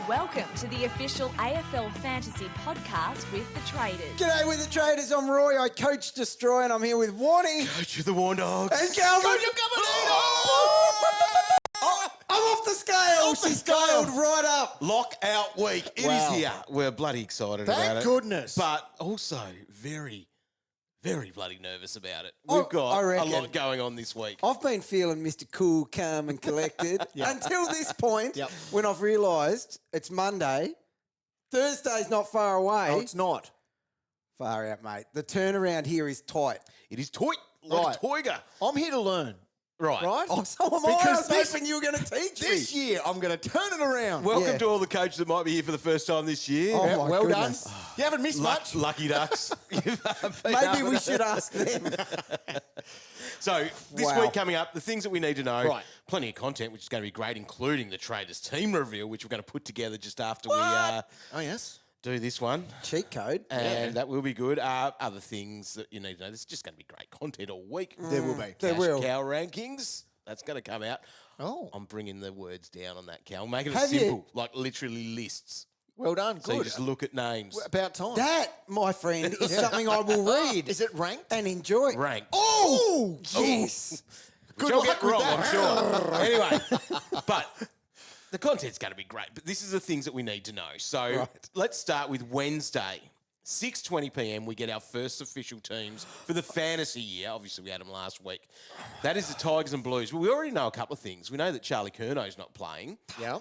Welcome to the official AFL Fantasy Podcast with the Traders. G'day with the Traders. I'm Roy. I coach Destroy, and I'm here with Warnie. Coach of the Warn Dogs. And Calvin. Coach of I'm off the scale. She's scaled right up. Lockout week. It is here. We're bloody excited about it. Thank goodness. But also very, very bloody nervous about it. Oh, We've got I a reckon. lot going on this week. I've been feeling Mr. Cool, calm and collected until this point when I've realised it's Monday. Thursday's not far away. No, it's not. Far out, mate. The turnaround here is tight. It is toy, like Right. a toiger. I'm here to learn. Right. Right? Oh, so am I. I Because was this- hoping you were going to teach me. This year, I'm going to turn it around. Welcome Yeah. to all the coaches that might be here for the first time this year. Oh, Yeah, my well goodness. done. You haven't missed much. Lucky Ducks. Maybe we should ask them. So this Wow. week coming up, the things that we need to know. Right. Plenty of content, which is going to be great, including the Traders team reveal, which we're going to put together just after we Oh, yes. do this one. Cheat code. And that will be good. Other things that you need to know. This is just going to be great content all week. There will be. There Cash will. cow rankings. That's going to come out. Oh. I'm bringing the words down on that, Cal. Making it Have you? simple, like literally lists. Well done. So you Good. just look at names. About time. That, my friend, is something I will read Is it ranked? and enjoy. Rank. Oh, yes. Which Good I'll luck get with wrong, that. I'm sure. Anyway, but the content's going to be great. But this is the things that we need to know. So Right. let's start with Wednesday. 6:20 p.m. we get our first official teams for the fantasy year. Obviously, we had them last week. That is the Tigers and Blues. Well, we already know a couple of things. We know that Charlie Curno's not playing. Yeah.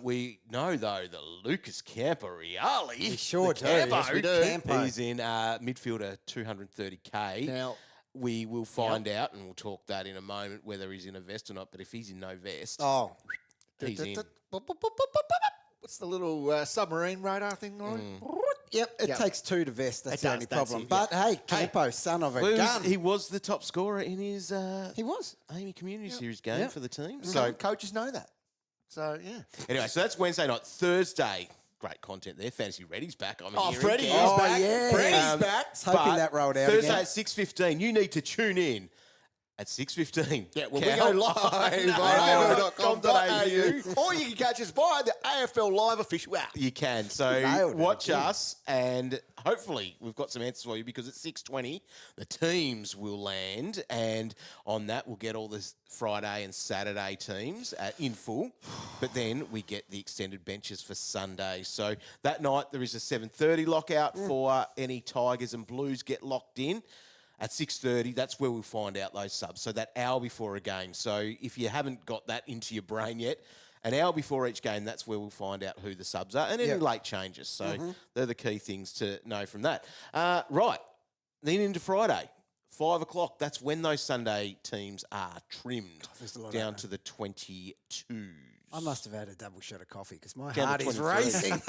We know, though, that Lucas Camporeale, We sure the do. Campo, Yes, we do. Campo. he's in midfielder 230K. Now, We will find out, and we'll talk that in a moment, whether he's in a vest or not. But if he's in no vest, Oh, he's in. What's the little submarine radar thing, Roy? yep. It Yep. takes two to vest. That's It the does, only that's problem. it, But hey, Campo, son of a Well, gun. he was the top scorer in his He was. Amy Community Series game Yep. for the team. So So coaches know that. So, yeah. anyway, so that's Wednesday night. Thursday, great content there. Fantasy Ready's back. I'm hearing. Freddie is Oh, back. yeah. Freddie's back. I was hoping that rolled out Thursday again. at 6:15. You need to tune in at 6:15. Yeah, well, Cal. we go live on AFL.com.au, or you can catch us via the AFL Live official app. You can. So Nailed it watch again. us, and hopefully we've got some answers for you, because at 6:20 the teams will land, and on that we'll get all the Friday and Saturday teams in full, but then we get the extended benches for Sunday. So that night there is a 7:30 lockout for any Tigers and Blues get locked in. At 6:30, that's where we'll find out those subs. So that hour before a game. So if you haven't got that into your brain yet, an hour before each game, that's where we'll find out who the subs are and any Yep. late changes. So they're the key things to know from that. Right, then into Friday, 5 o'clock. That's when those Sunday teams are trimmed there's a lot down of to the 22s. I must have had a double shot of coffee because my Down heart to is 23. racing.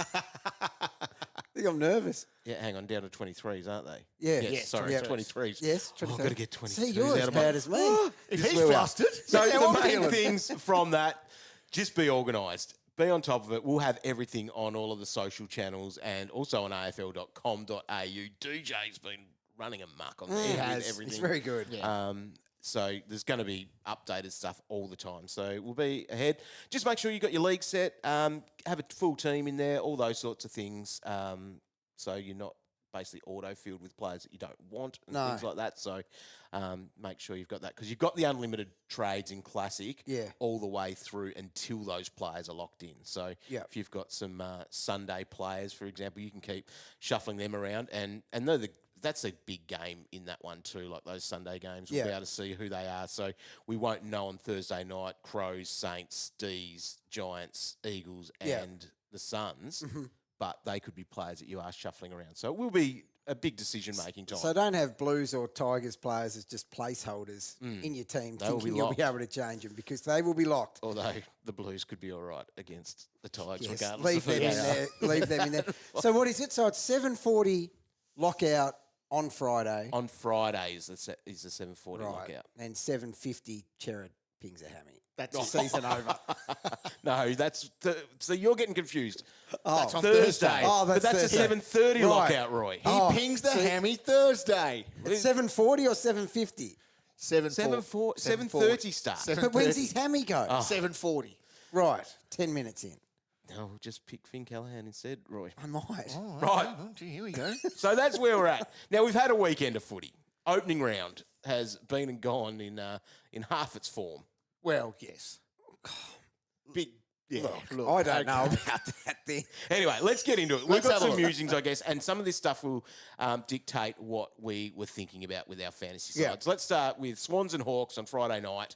I think I'm nervous. Yeah, hang on, down to 23s, aren't they? Yeah. Yes, Yes, sorry, 23s. 23s. Yes, Oh, I've 23. got to get 23s. See, you're as out of my- bad as me. If This is he's where we are. flustered, So that's how the I'm main feeling. things from that, just be organised. Be on top of it. We'll have everything on all of the social channels and also on afl.com.au. DJ's been running amok on there He with has. everything. It's very good. So there's going to be updated stuff all the time. So we'll be ahead. Just make sure you got your league set. Have a full team in there, all those sorts of things. So you're not basically auto-filled with players that you don't want and things like that. So make sure you've got that, because you've got the unlimited trades in Classic all the way through until those players are locked in. So if you've got some Sunday players, for example, you can keep shuffling them around. And that's a big game in that one too, like those Sunday games. We'll be able to see who they are. So we won't know on Thursday night Crows, Saints, D's, Giants, Eagles and the Suns. But they could be players that you are shuffling around. So it will be a big decision-making time. So don't have Blues or Tigers players as just placeholders in your team They will thinking be you'll locked. be able to change them, because they will be locked. Although the Blues could be all right against the Tigers, Yes, regardless leave of who them in they are. there. Leave them in there. So what is it? So it's 7:40 lockout on Friday. On Fridays, is the 7:40 lockout. And 7:50 Cherad pings a hammy. That's The season over. No, so you're getting confused. That's on Thursday. Oh, but that's Thursday. a 7:30 Right. lockout, Roy. He pings the hammy Thursday. It's 7:40 or 7:50? 7:30 start. But when's his hammy go? 7:40. Right, 10 minutes in. No, we'll just pick Finn Callaghan instead, Roy. I might. Right. Oh, gee, here we go. So that's where we're at. Now, we've had a weekend of footy. Opening round has been and gone in half its form. Well, yes. Big. Yeah. Look, I don't know about that thing. Anyway, let's get into it. We've Let's got have a some look. musings, I guess, and some of this stuff will dictate what we were thinking about with our fantasy sides. Let's start with Swans and Hawks on Friday night.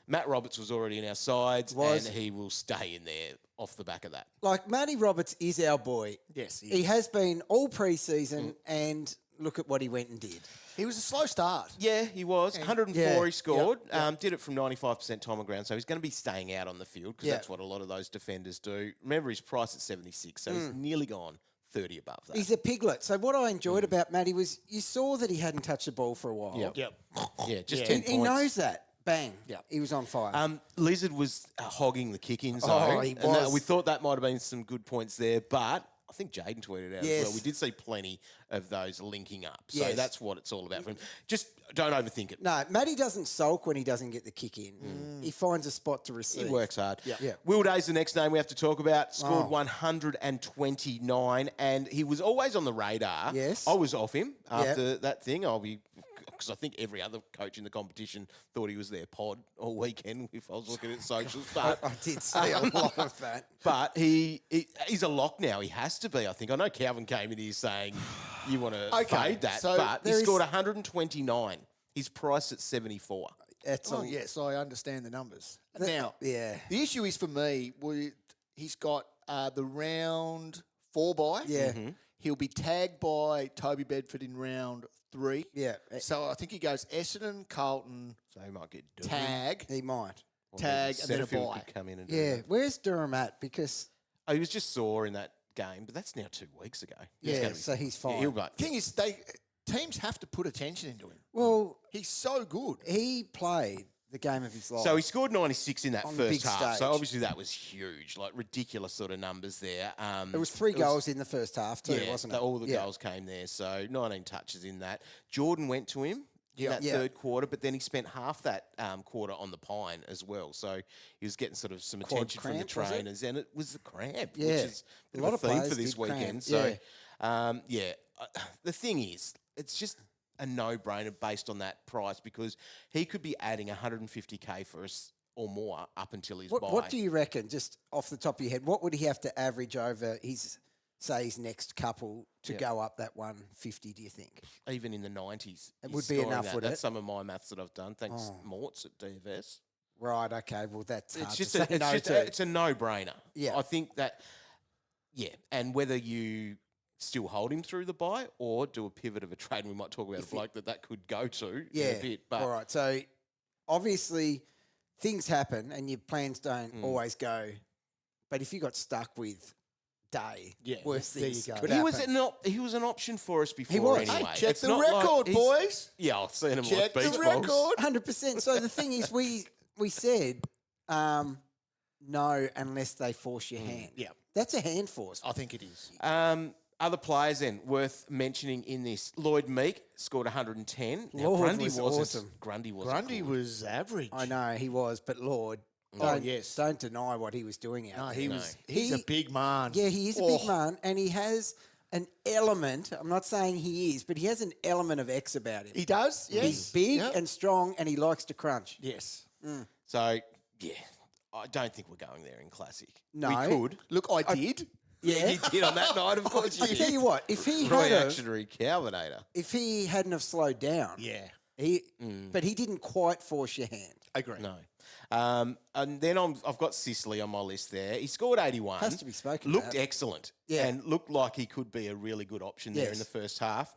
Matt Roberts was already in our sides, and he will stay in there off the back of that. Like, Matty Roberts is our boy. Yes, He has been all pre-season, and look at what he went and did. He was a slow start. Yeah, he was. 104 Yeah, he scored. Did it from 95% time on ground, so he's going to be staying out on the field because that's what a lot of those defenders do. Remember, his price at 76, so he's nearly gone 30 above that. He's a piglet. So what I enjoyed about Matty was you saw that he hadn't touched the ball for a while. Yep. Yeah, just Yeah. 10 He points. knows that. Bang. Yeah. He was on fire. Lizard was hogging the kick-in zone. he and was. we thought that might have been some good points there, but I think Jaden tweeted out as Yes. well. We did see plenty of those linking up. So Yes. that's what it's all about for him. Just don't overthink it. No, Matty doesn't sulk when he doesn't get the kick in. He finds a spot to receive. He works hard. Yeah. Will Day's the next name we have to talk about. Scored 129, and he was always on the radar. Yes. I was off him after that thing. Because I think every other coach in the competition thought he was their pod all weekend if I was looking at socials. But I did see a lot of that. But he's a lock now. He has to be, I think. I know Calvin came in here saying you want to fade that, so but he there is- scored 129. He's priced at 74. That's Oh, all. yes, I understand the numbers. Now, Yeah. the issue is for me, he's got the round 4 bye. Yeah. He'll be tagged by Toby Bedford in round 3. Yeah. So I think he goes Essendon, Carlton, So he might get Durham. tag, He might. Or tag, maybe and then a Setterfield bye. could come in and do Yeah. that. Where's Durham at? Because, Oh, he was just sore in that game, but that's now 2 weeks ago. so he's fine. He'll be, Thing is, teams have to put attention into him. Well, He's so good. he played the game of his life. So he scored 96 in that On the first big half. stage. So obviously that was huge, like ridiculous sort of numbers there. It was 3 goals in the first half too, wasn't it? All the goals came there. So 19 touches in that. Jordan went to him in that Yeah. third quarter, but then he spent half that quarter on the pine as well. So he was getting sort of some Quad attention from the cramp, was it? trainers, and it was the cramp, Yeah. which is A a lot lot of theme players for this did weekend. cramp, So the thing is, it's just a no-brainer based on that price because he could be adding 150k for us or more up until his buy. What do you reckon, just off the top of your head, what would he have to average over his next couple to go up that 150, do you think? Even in the 90s. It he's would be scoring enough, that. would That's it? some of my maths that I've done. Thanks, Morts at DFS. Right, okay, well, that's hard It's just to say no to. it's a no-brainer. Yeah. I think that, and whether you still hold him through the buy or do a pivot of a trade, and we might talk about a bloke that could go to in a bit. But all right. So obviously things happen and your plans don't always go. But if you got stuck with Day, worse there you things go. could he was happen. he was an option for us before. He was. Anyway. Hey, check It's the not like record, he's- boys. Yeah, I've seen him Check like the beach balls. record. 100%. So the thing is, we said no unless they force your hand. Yeah. That's a hand force. I think it is. Other players then worth mentioning in this. Lloyd Meek scored 110. Now, Lord Grundy was wasn't. awesome. Grundy wasn't. Grundy good. was average. I know he was, but Lord, yes. don't deny what he was doing out No, there. he was. He's He- a big man. Yeah, he is a big man, and he has an element. I'm not saying he is, but he has an element of X about him. He does. Yes. He's big Yep. and strong, and he likes to crunch. yes. So, yeah, I don't think we're going there in Classic. No. We could. Look, I did. Yeah. You did on that night, of course you I tell did. you what, if he Roy had Actionary Calvinator. if he hadn't have slowed down, Yeah. but he didn't quite force your hand. I agree. No. And then I've got Sicily on my list there. He scored 81. Has to be spoken Looked about. excellent. Yeah. And looked like he could be a really good option there in Yes. the first half.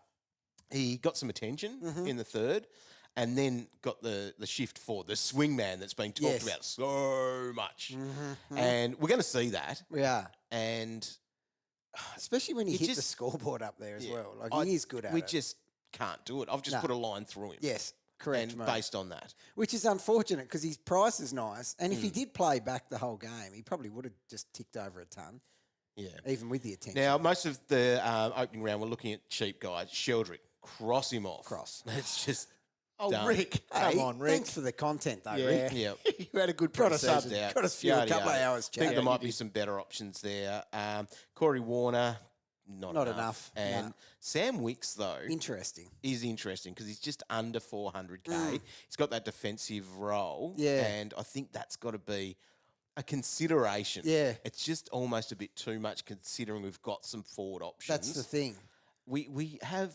He got some attention Mm-hmm. in the third and then got the shift for the swing man that's been talked Yes. Mm-hmm. about so much. And we're going to see that. Yeah, And especially when he It hit the just- scoreboard up there as yeah, well. Like he is good at we it. just can't do it. I've just No. put a line through him. Yes, correct. And mate. based on that. Which is unfortunate because his price is nice, and if he did play back the whole game, he probably would have just ticked over a ton, Yeah. even with the attention. Now, most of the opening round, we're looking at cheap guys. Sheldrick, cross him off. Cross. It's just Oh, Rick. Come on, Rick. Thanks for the content, though, Yeah. Rick. Yep. You had a good Got us up. pre-season. Got us through a couple of hours I think chat. there might be some better options there. Corey Warner, not enough. And No. Sam Wicks, though, Interesting. is interesting because he's just under 400k. He's got that defensive role. Yeah. And I think that's got to be a consideration. Yeah. It's just almost a bit too much considering we've got some forward options. That's the thing. We have,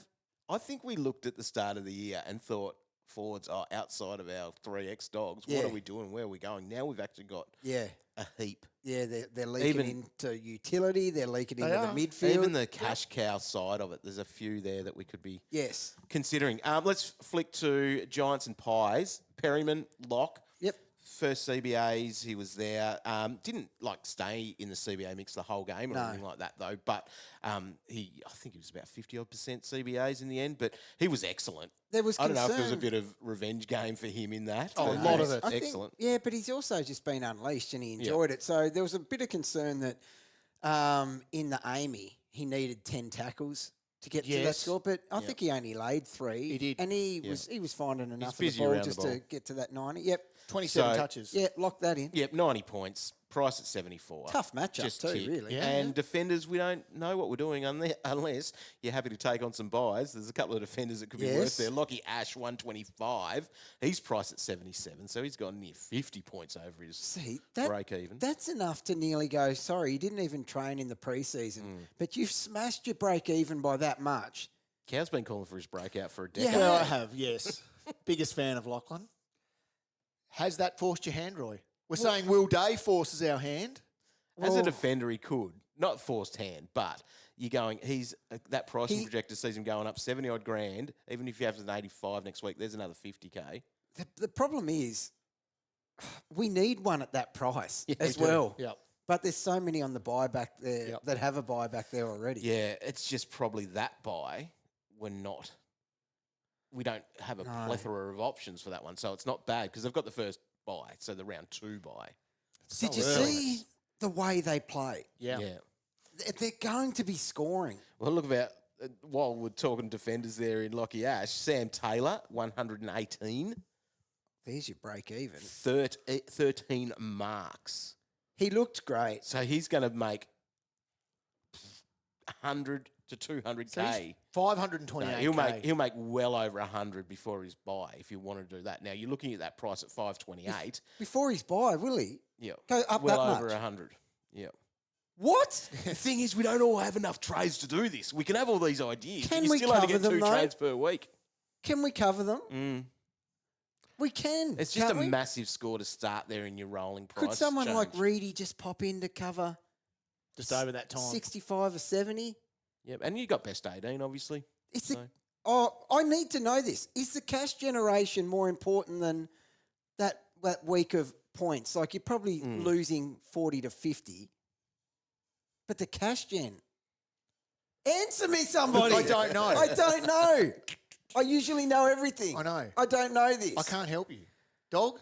I think we looked at the start of the year and thought forwards are outside of our 3X dogs. Yeah. What are we doing? Where are we going? Now we've actually got Yeah. a heap. Yeah, they're leaking into utility. They're leaking into are. the midfield. Even the cash cow side of it, there's a few there that we could be Yes. considering. Let's flick to Giants and Pies. Perryman, lock. Yep. First CBAs, he was there. Didn't stay in the CBA mix the whole game or No. anything like that though. But I think he was about 50-odd% CBAs in the end. But he was excellent. There was I don't know if there was a concern. bit of revenge game for him in that. Oh, but a lot he of was it. I think- Excellent. yeah, but he's also just been unleashed and he enjoyed it. So there was a bit of concern that in the Amy, he needed 10 tackles to get to that Yes. score. But I think he only laid 3. He did. And he was finding enough of the busy ball around the just ball. to get to that 90. Yep. 27 So- touches. Yeah, lock that in. Yep, 90 points. Price at 74. Tough matchup Just too, tick. really. Yeah. And defenders, we don't know what we're doing unless you're happy to take on some buys. There's a couple of defenders that could be worth Yes. there. Lockie Ash, 125. He's priced at 77, so he's got near 50 points over his See, break even. that's enough to nearly go, sorry, you didn't even train in the preseason, but you've smashed your break even by that much. Cow's been calling for his breakout for a decade. Well, I have, yes. Biggest fan of Lachlan. Has that forced your hand, Roy? We're saying Will Day forces our hand. As a Well- defender, he could. Not forced hand, but you're going, that pricing projector sees him going up 70 odd grand. Even if you have an 85 next week, there's another 50k. The problem is, we need one at that price as do. well. Yep. But there's so many on the buyback there Yep. that have a buyback there already. Yeah, it's just probably that buy. We don't have a plethora of options for that one, so it's not bad because they've got the first buy, so the round 2 buy. Did you see the way they play? Yeah. They're going to be scoring. Well, look about while we're talking defenders there in Lockie Ash, Sam Taylor, 118, There's your break even. 13 marks. He looked great. So he's going to make 100 to 200k. So he's 528. He'll make well over 100 before his buy if you want to do that. Now you're looking at that price at 528. Before his buy, will he? Yeah, Go up well that over much? 100. Yeah. What? The thing is, we don't all have enough trades to do this. We can have all these ideas. Can but you we still only cover get them, 2 though? trades per week. Can we cover them? We can. It's just a can't we? massive score to start there in your rolling price. Could someone like change. Reedy just pop in to cover Just over that time. 65 or 70? Yep, and you got best 18, obviously. It's So- I need to know this. Is the cash generation more important than that week of points? Like you're probably losing 40 to 50, but the cash gen. Answer me, somebody. I don't know. I don't know. I usually know everything. I know. I don't know this. I can't help you. Dog?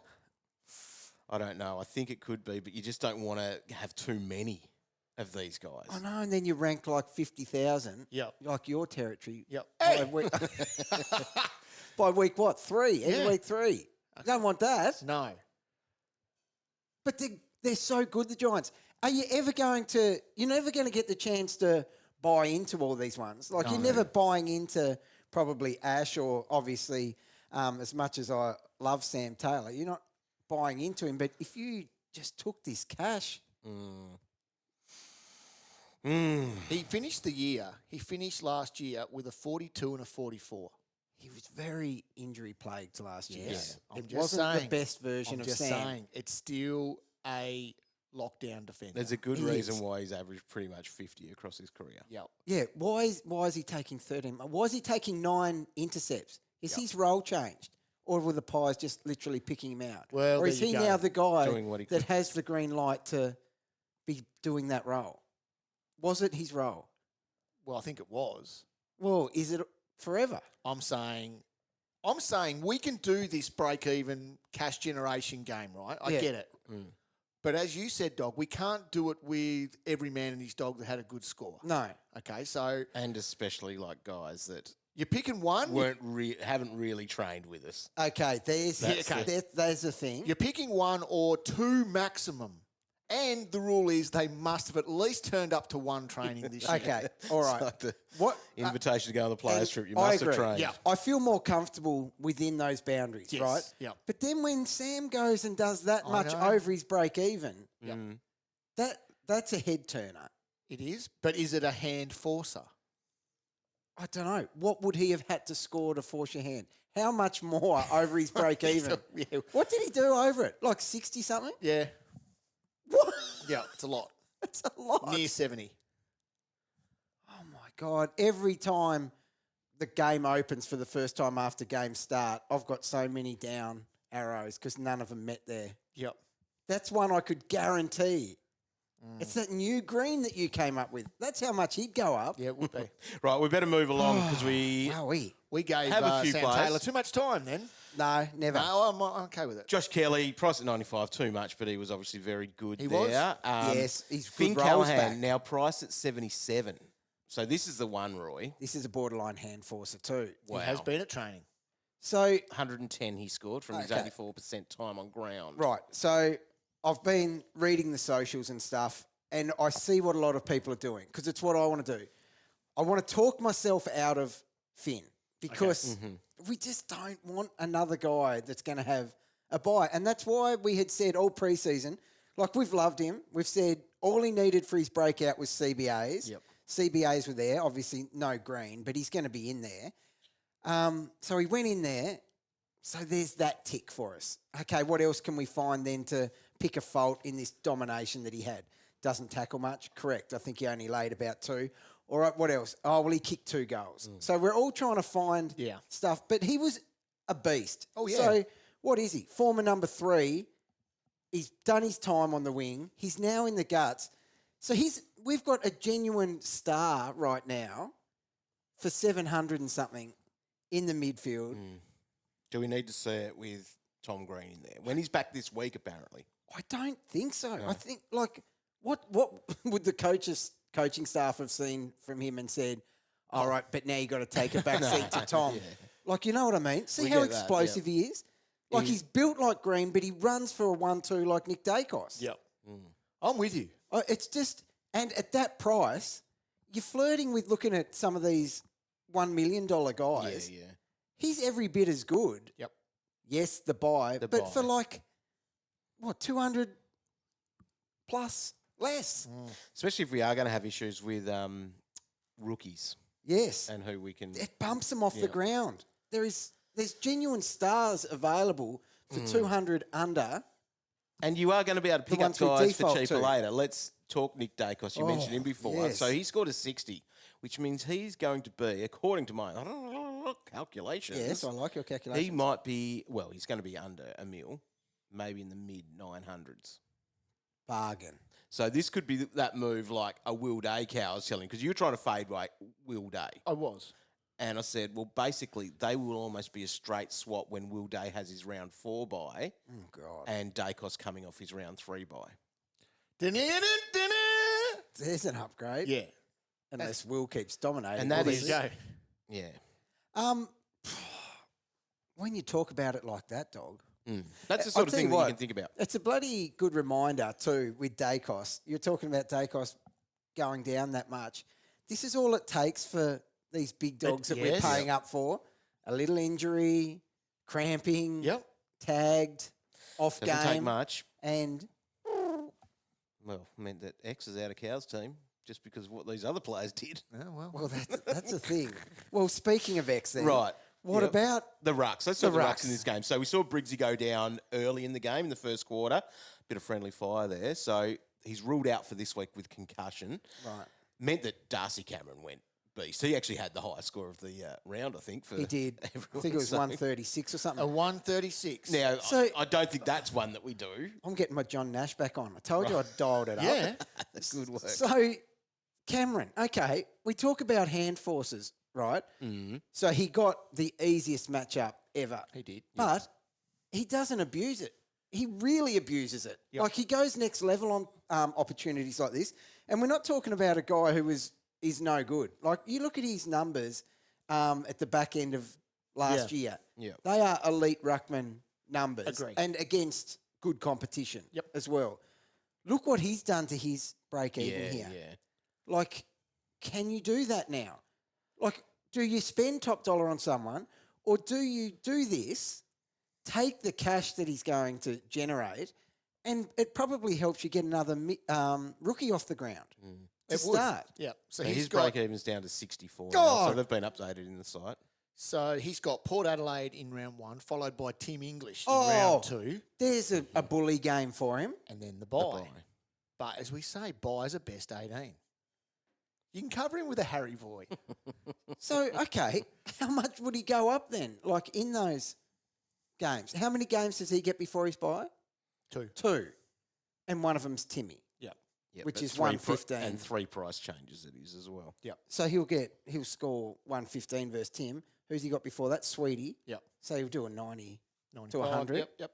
I don't know. I think it could be, but you just don't want to have too many of these guys. I know, and then you rank like 50,000. Yep. Like your territory. Yep. By week, by week what? 3. Every Yeah. week 3. Don't want that. No. But they're so good, the Giants. Are you ever going to... You're never going to get the chance to buy into all these ones. Like, you're never buying into probably Ash or obviously, as much as I love Sam Taylor, you're not buying into him. But if you just took this cash... He finished the year. He finished last year with a 42 and a 44. He was very injury plagued last year. Yes. I'm It just wasn't saying. the best version I'm of just Sam. saying, it's still a lockdown defender. There's a good He reason is. why he's averaged pretty much 50 across his career. Yep. Yeah, why is he taking 13? Why is he taking 9 intercepts? Is his role changed? Or were the Pies just literally picking him out? Well, or is there he you go. now the guy Doing what he that has the green light to be doing that role? Was it his role? Well, I think it was. Well, is it forever? I'm saying we can do this break-even cash generation game, right? I Yeah. get it. But as you said, Dog, we can't do it with every man and his dog that had a good score. No. Okay, so And especially like guys that You're picking one. haven't really trained with us. Okay, there's the thing. You're picking one or two maximum. And the rule is they must have at least turned up to one training this year. Okay, all right. It's like the What invitation to go on the players' trip. You I must have agree. trained. Yeah. I feel more comfortable within those boundaries, Yes, right? yeah. But then when Sam goes and does that I much know. over his break even, Mm. that's a head turner. It is. But is it a hand forcer? I don't know. What would he have had to score to force your hand? How much more over his break even? Yeah. What did he do over it? Like 60 something? Yeah. What? Yeah, it's a lot. That's a lot. Near 70. Oh my God. Every time the game opens for the first time after game start, I've got so many down arrows because none of them met there. Yep. That's one I could guarantee. It's that new green that you came up with. That's how much he'd go up. Yeah, it would be. Right, we better move along because we Wowee. We gave Have a few Sam players. Taylor too much time then. No, never. No, I'm okay with it. Josh Kelly, price at 95, too much, but he was obviously very good He there. was? Yes, he's Finn good rolls Callaghan, back. now priced at 77. So this is the one, Roy. This is a borderline hand forcer too. Wow. He has been at training. So, 110 he scored from his Okay. 84% time on ground. right. So I've been reading the socials and stuff, and I see what a lot of people are doing because it's what I want to do. I want to talk myself out of Finn because we just don't want another guy that's going to have a buy. And that's why we had said all preseason, like we've loved him. We've said all he needed for his breakout was CBAs. Yep. CBAs were there, obviously no green, but he's going to be in there. So he went in there. So there's that tick for us. Okay, what else can we find then to pick a fault in this domination that he had? Doesn't tackle much. Correct. I think he only laid about 2. All right, what else? Oh, well, he kicked 2 goals. So we're all trying to find stuff. But he was a beast. Oh, yeah. So what is he? Former number 3. He's done his time on the wing. He's now in the guts. So we've got a genuine star right now for 700 and something in the midfield. Do we need to see it with Tom Green in there? When he's back this week, apparently. I don't think so. I think, like, what would the coaching staff have seen from him and said, all right, but now you got to take a back seat to Tom. Yeah. Like, you know what I mean? See We how get that, explosive he is? Like, he's built like Green, but he runs for a 1-2 like Nick Dacos. Yep. I'm with you. It's just, and at that price, you're flirting with looking at some of these $1 million guys. Yeah. He's every bit as good. Yep. Yes, the buy, The but buy. for like, what, 200 plus less? Especially if we are going to have issues with rookies Yes. and who we can... It bumps them off the Yeah. ground. There's genuine stars available for 200 under. And you are going to be able to pick ones up we guys for default cheaper to. later. Let's talk Nick Dacos. You mentioned him before. yes. So he scored a 60, which means he's going to be, according to my calculations, Yes, I like your calculation. he might be, well, he's going to be under $1 million, maybe in the mid-900s. Bargain. So this could be that move like a Will Day cow I was telling, because you were trying to fade right Will Day. I was. And I said, well, basically, they will almost be a straight swap when Will Day has his round 4 bye Oh, God. and Dacos coming off his round 3 bye. There's an upgrade. Yeah. Unless Will keeps dominating. And that There is- you go. Yeah. When you talk about it like that, dog, That's the I'll sort of tell thing you that you what, can think about. it's a bloody good reminder too with Dacos. You're talking about Dacos going down that much. This is all it takes for these big dogs that we're yes. paying up for. A little injury, cramping, Yep. tagged, off Doesn't game. take much. And Well, meant that X is out of Cow's team just because of what these other players did. Oh, well, that's the thing. Well, speaking of X, then, Right. What Yep. about The rucks. Let's talk the rucks in rucks. this game. So we saw Briggsy go down early in the game in the first quarter. Bit of friendly fire there. So he's ruled out for this week with concussion. right? Meant that Darcy Cameron went beast. He actually had the highest score of the round, I think. For He did. I everyone. think it was So- 136 or something. A 136. Now, So- I don't think that's one that we do. I'm getting my John Nash back on. I told you I dialed it Yeah. up. That's good work. So, Cameron, okay, we talk about hand forces, right? Mm-hmm. So he got the easiest matchup ever. He did. But he doesn't abuse it. He really abuses it. Yep. Like he goes next level on opportunities like this. And we're not talking about a guy who is no good. Like you look at his numbers at the back end of last year. Yeah. They are elite ruckman numbers. Agreed. And against good competition Yep. as well. Look what he's done to his break-even here. Yeah. Like, can you do that now? Like, do you spend top dollar on someone or do you do this, take the cash that he's going to generate, and it probably helps you get another rookie off the ground to It would. start? Yeah. So So he's his got break even's down to 64 now, God. so they've been updated in the site. so he's got Port Adelaide in round 1, followed by Tim English in Oh. round 2, There's a bully game for him. and then the The bye. bye. But as we say, buys are best 18. You can cover him with a Harry Void. So, okay, how much would he go up then? Like in those games? How many games does he get before his bye? 2. 2. And one of them's Timmy. Yep. Yep, Which but is 115 115. and 3 price changes it is as well. Yep. So he'll score 115 versus Tim. Who's he got before that? Sweetie. Yep. So he'll do a 90 to 95, 100. Yep.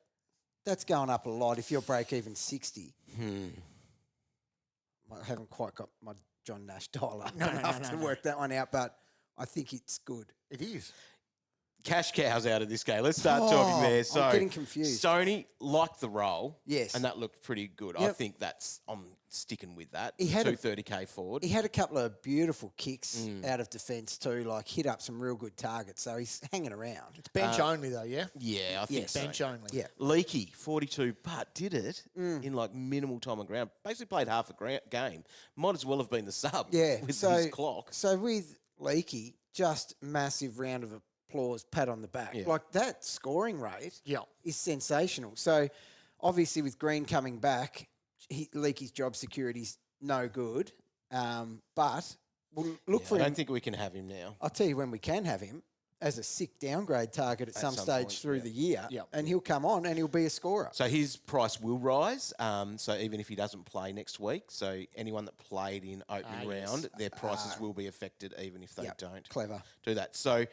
That's going up a lot if your break even 60. I haven't quite got my John Nash dial up enough to work that one out, but I think it's good. It is. Cash cows out of this game. Let's start talking there. So I'm getting confused. Stoney liked the roll. Yes. And that looked pretty good. I Yep. think I'm sticking with that. He had a- 230k forward. He had a couple of beautiful kicks out of defence too, like hit up some real good targets. So he's hanging around. It's bench only though, yeah? Yeah, I think Yes. so. Bench only. Yeah. Leaky, 42, but did it in like minimal time on ground. Basically played half a game. Might as well have been the sub Yeah. with so, his clock. So with Leakey, just massive round of applause, pat on the back. Yeah. Like that scoring rate Yeah. is sensational. So obviously with Green coming back, Leakey's job security's no good. But we'll look for I him. don't think we can have him now. I'll tell you when we can have him as a sick downgrade target at some some stage point, through yeah. the year. Yeah. And he'll come on and he'll be a scorer. So his price will rise. So even if he doesn't play next week, so anyone that played in opening yes. round, their prices will be affected even if they Yep. don't Clever. do that. So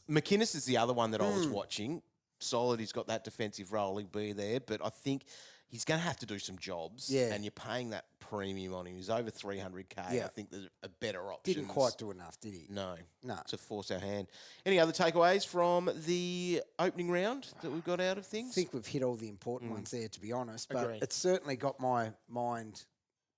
McInnes is the other one that I was watching. Solid, he's got that defensive role, he'll be there, but I think he's going to have to do some jobs. Yeah. And you're paying that premium on him. He's over 300k. Yeah. I think there's a better option. Didn't quite do enough, did he? No. No. To force our hand. Any other takeaways from the opening round that we've got out of I things? think we've hit all the important ones there, to be honest. But Agreed. it's certainly got my mind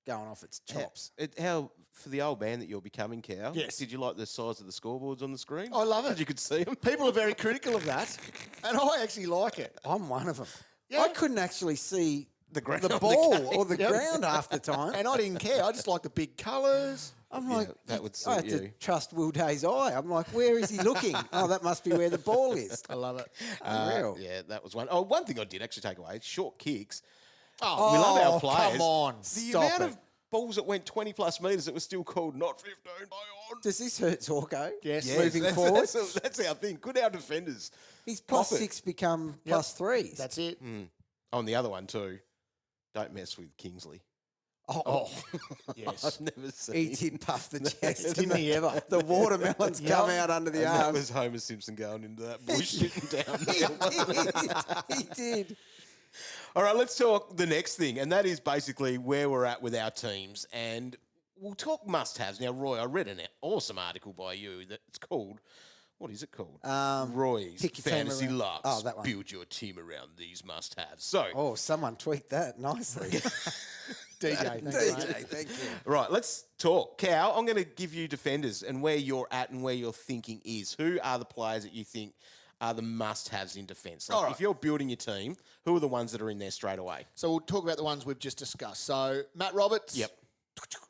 going off its chops. How for the old man that you're becoming, Cow? Yes. Did you like the size of the scoreboards on the screen? I love it. You could see them. People are very critical of that, and I actually like it. I'm one of them. Yeah. I couldn't actually see The ground the of the ball game. or the Yep. ground half the time. And I didn't care. I just like the big colours. I'm Yeah, like, that would I had suit to you. trust Will Day's eye. I'm like, where is he looking? Oh, that must be where the ball is. I love it. Unreal. Yeah, that was one. Oh, one thing I did actually take away: short kicks. Oh, We love our Oh, players. come on. The Stop amount it. of balls that went 20 plus metres that was still called not 15 by on. Does this hurt Zorko? Yes. Moving forward, That's our thing. Good our defenders. his plus Off it. 6 become plus 3s. That's it. Oh, and the other one too. Don't mess with Kingsley. Oh, Yes. I've never seen. he did puff the chest. Didn't he ever? The watermelons come out under the And that arms. was Homer Simpson going into that bush shitting down. He did. All right, let's talk the next thing, and that is basically where we're at with our teams. And we'll talk must-haves. Now, Roy, I read an awesome article by you that's called, what is it called? Roy's Pick your team Fantasy around- Lux. Oh, that one. Build your team around these must-haves. So, Oh, someone tweaked that nicely. DJ. Thanks, mate. DJ, thank you. right, let's talk. Cow, I'm going to give you defenders and where you're at and where your thinking is. Who are the players that you think are the must-haves in defence? Like, All right. if you're building your team, who are the ones that are in there straight away? So we'll talk about the ones we've just discussed. So Matt Roberts. Yep.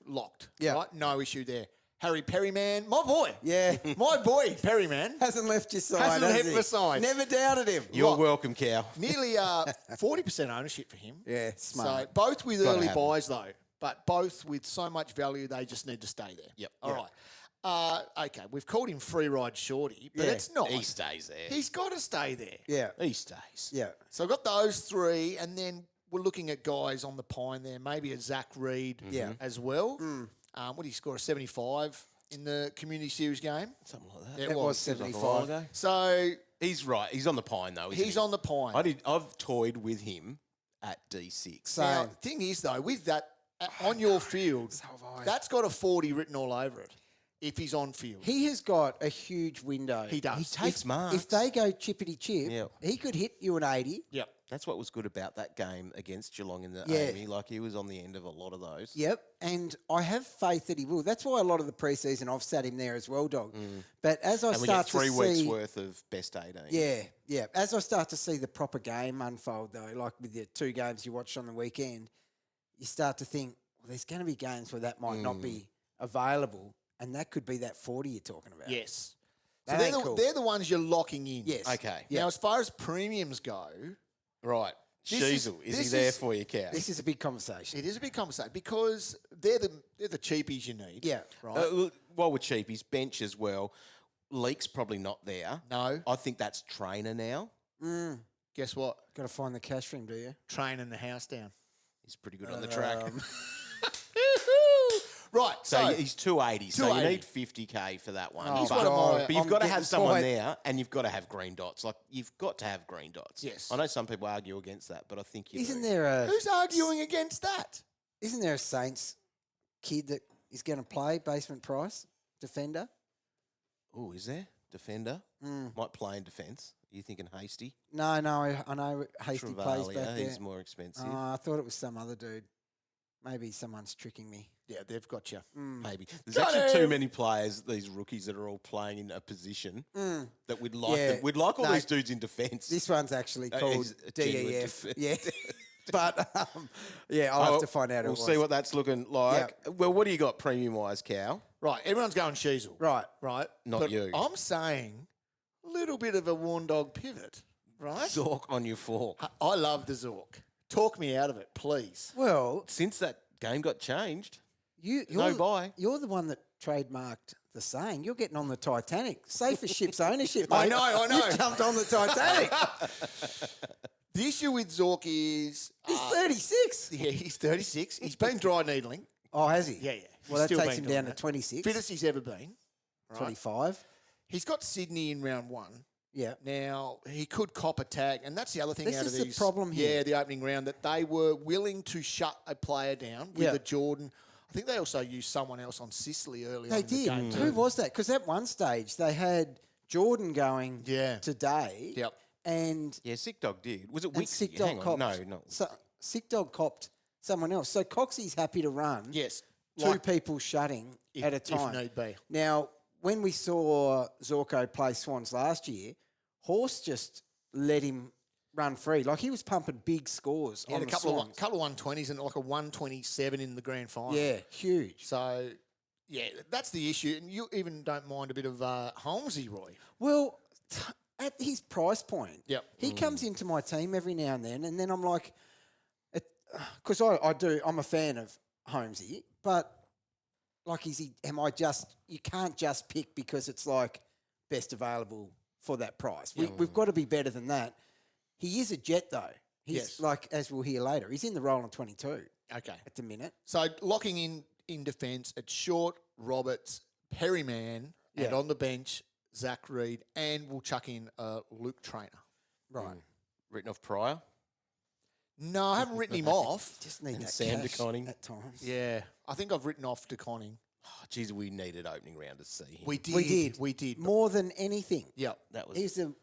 Locked. Yep. Right? No issue there. Harry Perryman. My boy. Yeah. My boy, Perryman. Hasn't left your side, Hasn't has left he? my side. Never doubted him. You're welcome, Cow. Nearly 40% ownership for him. Yeah, So smart. both with Gotta early have him. buys though, but both with so much value, they just need to stay there. Yep. All Yep. right. Okay, we've called him free ride shorty, but Yeah. it's not. He stays there. He's got to stay there. Yeah. He stays. Yeah. So I've got those three, and then we're looking at guys on the pine there, maybe a Zach Reed Yeah. as well. What did he score? A 75 in the Community Series game? Something like that. It was Seems like a 75. while ago. So He's right. He's on the pine though. Isn't he's he? on the pine. I've toyed with him at D6. Now, Same. thing is, though, with that on your field, So have I. that's got a 40 written all over it. if he's on field. He has got a huge window. He does. He takes marks. If they go chippity chip, Yeah. he could hit you an 80. Yep. That's what was good about that game against Geelong in the Yeah. Amy. Like, he was on the end of a lot of those. Yep, and I have faith that he will. That's why a lot of the preseason I've sat him there as well, dog. But as I And we get start 3 to weeks see, worth of best 18. yeah. As I start to see the proper game unfold, though, like with the 2 games you watched on the weekend, you start to think, well, there's going to be games where that might not be available, and that could be that 40 you're talking about. Yes. That So ain't cool. they're the ones you're locking in. Yes. Okay. Now, as far as premiums go, Right. This Sheasel, is he this there is- for you, Cow? This is a big conversation. it is a big conversation because they're the cheapies you need. Yeah. Right. While we're cheap, his bench as well. Leak's probably not there. No. I think that's trainer now. Guess what? Got to find the cash for him, do you? Training the house down. He's pretty good on the track. Right. So So, he's 280. So you 280. need 50K for that one. Oh, He's but, one of my- but you've I'm got to getting have someone quite- there, and you've got to have green dots. Like, you've got to have green dots. Yes. I know some people argue against that, but I think you Isn't do. there a who's arguing against that? Isn't there a Saints kid that is going to play basement price defender? Oh, is there? Defender? Might play in defence. Are you thinking Hasty? No, I know Hasty plays back Travalia, there. he's more expensive. I thought it was some other dude. Maybe someone's tricking me. Yeah, they've got you. Maybe. There's Got actually too him. many players, these rookies that are all playing in a position that we'd like Yeah. them. We'd like all No, these dudes in defence. This one's actually called he's a genuine DEF. defender. Yeah. But, yeah, I'll have to find out who We'll it was. see what that's looking like. Well, what do you got premium-wise, Cow? Right. Everyone's going Sheasel. Right. Right. Not But you. I'm saying a little bit of a warn dog pivot. Right. Zork on your fork. I love the Zork. Talk me out of it, please. Well, Since that game got changed, you're No buy. You're the one that trademarked the saying. You're getting on the Titanic. Safest ship's ownership, I mate. know. You jumped on the Titanic. The issue with Zork is He's 36. yeah, he's 36. He's been dry needling. Oh, has he? Yeah. Well, that He's still takes been him doing down to that. 26. Fittest he's ever been. Right? 25. He's got Sydney in round 1. Yeah. Now, he could cop a tag, and that's the other thing This out is of the these. problem here. Yeah, the opening round, that they were willing to shut a player down with Yeah. a Jordan. I think they also used someone else on Sicily early on They in the did. game. Who was that? Because at one stage they had Jordan going Yeah. today. Yep. And, yeah, Sick Dog did. Was it and Wixie? Sick Hang Dog on. copped. No. So, Sick Dog copped someone else. So Coxie's happy to run. Yes. Two Like, people shutting if- at a time. If need be. Now, when we saw Zorko play Swans last year, Horse just let him run free. Like, he was pumping big scores He on had a the couple Swans. of 120s and like a 127 in the grand final. Yeah, huge. So, yeah, that's the issue. And you even don't mind a bit of Holmesy, Roy. Well, at his price point, Yep. he comes into my team every now and then I'm like, because I'm a fan of Holmesy, but like, you can't just pick because it's like best available for that price. We've got to be better than that. He is a jet though. He's Yes. like, as we'll hear later, he's in the Rollin 22 Okay. at the minute. So locking in defence, it's Short, Roberts, Perryman, and Yeah. on the bench, Zach Reed, and we'll chuck in Luke Trainer. Right. Written off Pryor. No, I haven't written him off. Just need And that Sam cash DeConning. at times. Yeah, I think I've written off DeConning. Oh, geez, we needed opening round to see him. We did. We did. but- More than anything. Yep. That was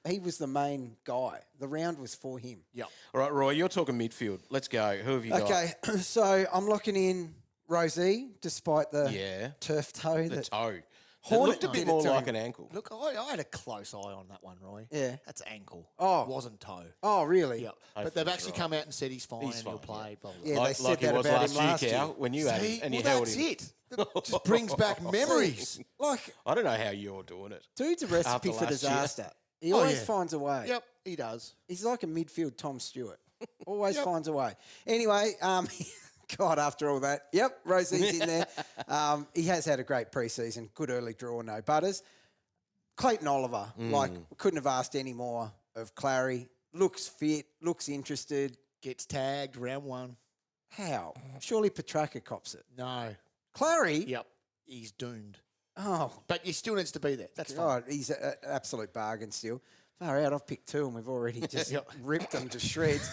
He was the main guy. The round was for him. Yep. all right, Roy. You're talking midfield. Let's go. Who have you got? Okay, so I'm locking in Rosie, despite the Yeah. turf toe. The that, toe. It Hornet looked a did bit it more to like him. an ankle. Look, I had a close eye on that one, Roy. Yeah. That's ankle. Oh. Wasn't toe. Oh, really? Yep. Hopefully But they've he's actually right. come out and said he's fine He's and he'll fine, play. Blah, blah, Yeah, blah. they said Like he that was about last him year, last Cow, year. when you had See? him and you Well, held that's him. it. That just brings back memories. Like, I don't know how you're doing it. dude's a recipe After for last year. disaster. He Oh, always yeah. finds a way. Yep, he does. He's like a midfield Tom Stewart. Always Yep. finds a way. Anyway, God, after all that, yep, Rosie's in there. He has had a great preseason. Good early draw, no butters. Clayton Oliver, couldn't have asked any more of Clary. Looks fit, looks interested. Gets tagged round 1. How? Surely Petraka cops it. No. Clary? Yep. He's doomed. Oh, But he still needs to be there. That's fine. God, he's an absolute bargain still. Far out, I've picked 2 and we've already just Yep. ripped them to shreds.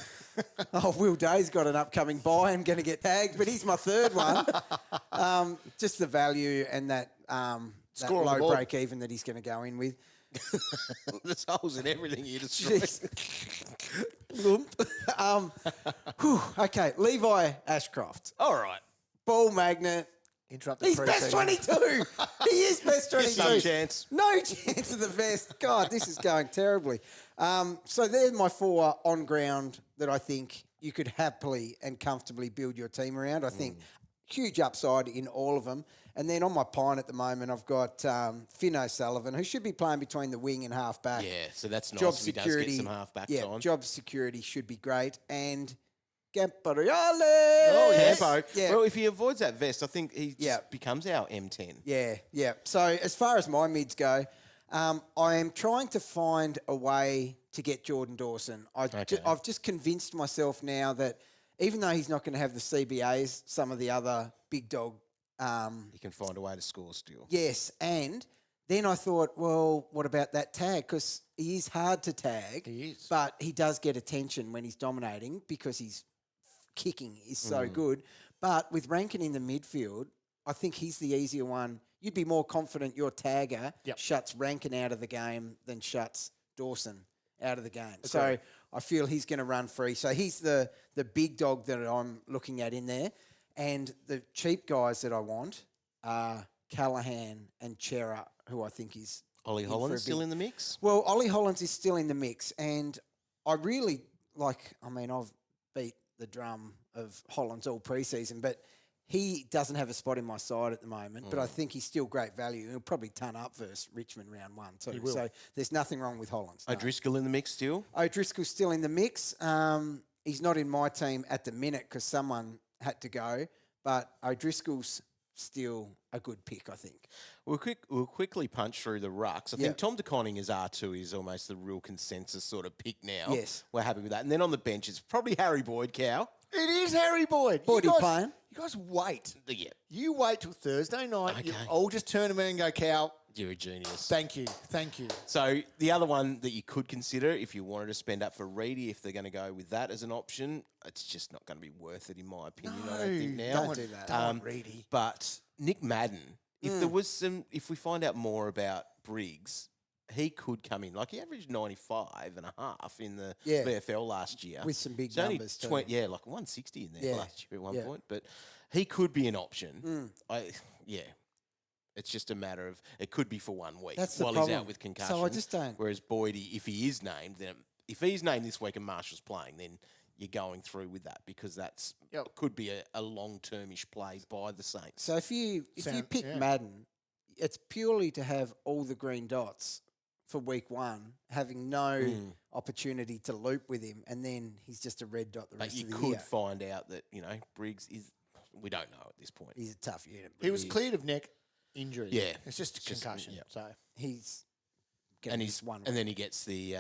Will Day's got an upcoming buy and going to get tagged, but he's my third one. Just the value and that Score on the low board. break even that he's going to go in with. There's holes in everything you destroyed. Lump. Okay, Levi Ashcroft. All right. Ball magnet. Interrupt the He's best 22. He is best 22. Some chance. No chance of the best. God, this is going terribly. So there's my 4 on ground that I think you could happily and comfortably build your team around. I think huge upside in all of them. And then on my pine at the moment, I've got Finn O'Sullivan, who should be playing between the wing and half back. Yeah, so that's nice Job if he does security. get some half-back Yeah, time. job security should be great. And Gampariale. Oh, yes. Campo. Yeah. Well, if he avoids that vest, I think he Yeah. just becomes our M10. Yeah. So as far as my mids go, I am trying to find a way to get Jordan Dawson. I've just convinced myself now that even though he's not going to have the CBAs, some of the other big dog. He can find a way to score still. Yes, and then I thought, well, what about that tag? Because he is hard to tag. He is. But he does get attention when he's dominating because his kicking is so good. But with Rankin in the midfield, I think he's the easier one. You'd be more confident your tagger shuts Rankin out of the game than shuts Dawson out of the game. So I feel he's going to run free. So he's the big dog that I'm looking at in there. And the cheap guys that I want are Callaghan and Chera, who I think is... Ollie Holland still in the mix? Well, Ollie Hollands is still in the mix. And I really I've beat the drum of Hollands all preseason, but he doesn't have a spot in my side at the moment. But I think he's still great value. He'll probably ton up versus Richmond round 1 too. He will. So there's nothing wrong with Hollands. No. O'Driscoll in the mix still? O'Driscoll's still in the mix. He's not in my team at the minute because someone had to go, but O'Driscoll's still a good pick, I think. We'll quickly punch through the rucks. I think Tom DeConning as R2 is almost the real consensus sort of pick now. Yes. We're happy with that. And then on the bench, it's probably Harry Boyd, Cow. It is Harry Boyd. Boyd, you he guys, playing? You guys wait. Yeah. You wait till Thursday night. You Okay. all just turn them in and go, Cow. You're a genius. Thank you. So the other one that you could consider if you wanted to spend up for Reedy, if they're going to go with that as an option, it's just not going to be worth it in my opinion. I don't think now. don't do that. Don't Reedy. But Nick Madden, if we find out more about Briggs, he could come in. Like he averaged 95.5 in the VFL last year. With some big It's only numbers too. like 160 in there Yeah. last year at one point. But he could be an option. It's just a matter of it could be for 1 week That's the while problem. he's out with concussion. So I just don't... Whereas Boydie, if he is named, then if he's named this week and Marshall's playing, then you're going through with that because that's could be a long-termish play by the Saints. So if you pick Madden, it's purely to have all the green dots for week 1, having no opportunity to loop with him, and then he's just a red dot the rest of the year. But you could find out that, Briggs is... We don't know at this point. He's a tough unit. He was cleared of neck injury. Yeah. It's just a concussion. So He's And he's one. and then he gets the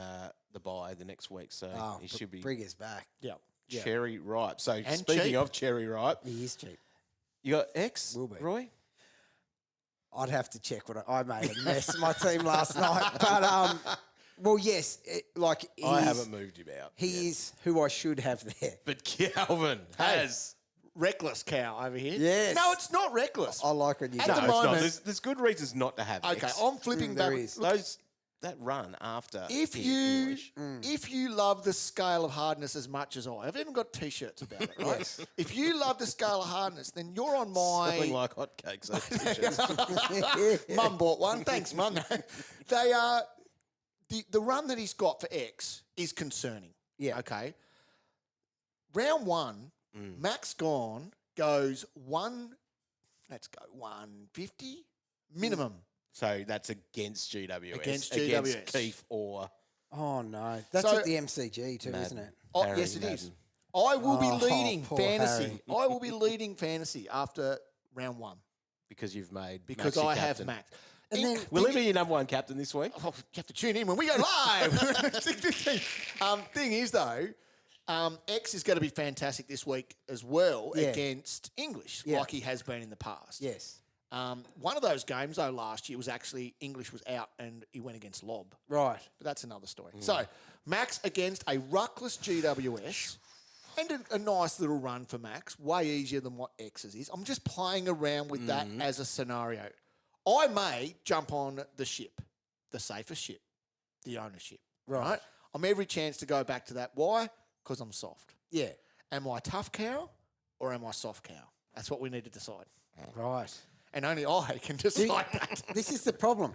bye the next week, so he should be Brigger's back. yeah. cherry ripe. So And speaking cheap. of cherry ripe, He is cheap. you got X, Will be. Roy? I'd have to check what I made a mess of my team last night, but well, yes, I haven't moved him out. He is who I should have there. But Calvin has... Reckless Cow over here. Yes. No, it's not reckless. I like when you At say the No, it's not. moment- There's good reasons not to have Okay, X. I'm flipping there back. is. Look, That run after if the you English. if you love the scale of hardness as much as I've even got T-shirts about it, right? If you love the scale of hardness, then you're on Selling my. like hotcakes. those t-shirts. Mum bought one. Thanks, Mum. They are the run that he's got for X is concerning. Yeah. Okay. Round 1, Max Gawn goes 150 minimum. So that's against GWS. Against Against GWS. Keith or Oh no, that's So- at the MCG too, Madden. isn't it? Oh, Harry yes, it is. Madden. I will Oh, be leading poor fantasy. Harry. I will be leading fantasy after round 1 Because you've made because Max your I have captain. Max. And then Will he be your number 1 captain this week? Oh, you have to tune in when we go live. Thing is, though, X is going to be fantastic this week as well Yeah. against English, Yeah. like he has been in the past. yes, One of those games, though, last year was actually English was out and he went against Lob. right. But that's another story. So, Max against a ruckless GWS. And a nice little run for Max, way easier than what X's is. I'm just playing around with that as a scenario. I may jump on the ship, the safest ship, the ownership. Right? I'm every chance to go back to that. Why? Because I'm soft. Yeah. Am I tough cow or am I soft cow? That's what we need to decide. Right. And only I can decide that. This is the problem.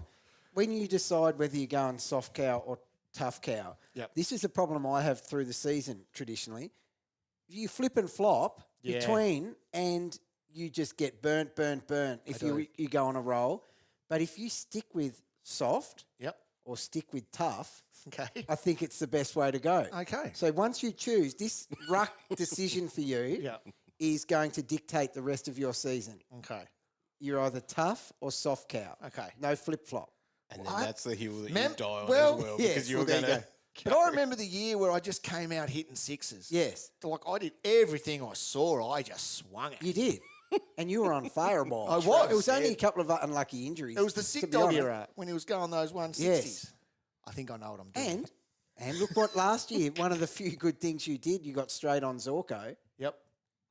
When you decide whether you're going soft cow or tough cow, this is the problem I have through the season traditionally. You flip and flop between and you just get burnt if you go on a roll. But if you stick with soft or stick with tough, I think it's the best way to go. Okay. So once you choose, this ruck decision for you is going to dictate the rest of your season. Okay. You're either tough or soft cow. Okay. No flip-flop. And then that's the hill that you die on well, as well. yes, Because you're well, there going you to... But I remember the year where I just came out hitting sixes. Yes. Like I did everything I saw, I just swung it. You did. And you were on fire ball. I was, It was only a couple of unlucky injuries. It was the to sick be dog honest. era when he was going those 160s. Yes. I think I know what I'm doing. And look what last year, one of the few good things you did, you got straight on Zorko. Yep.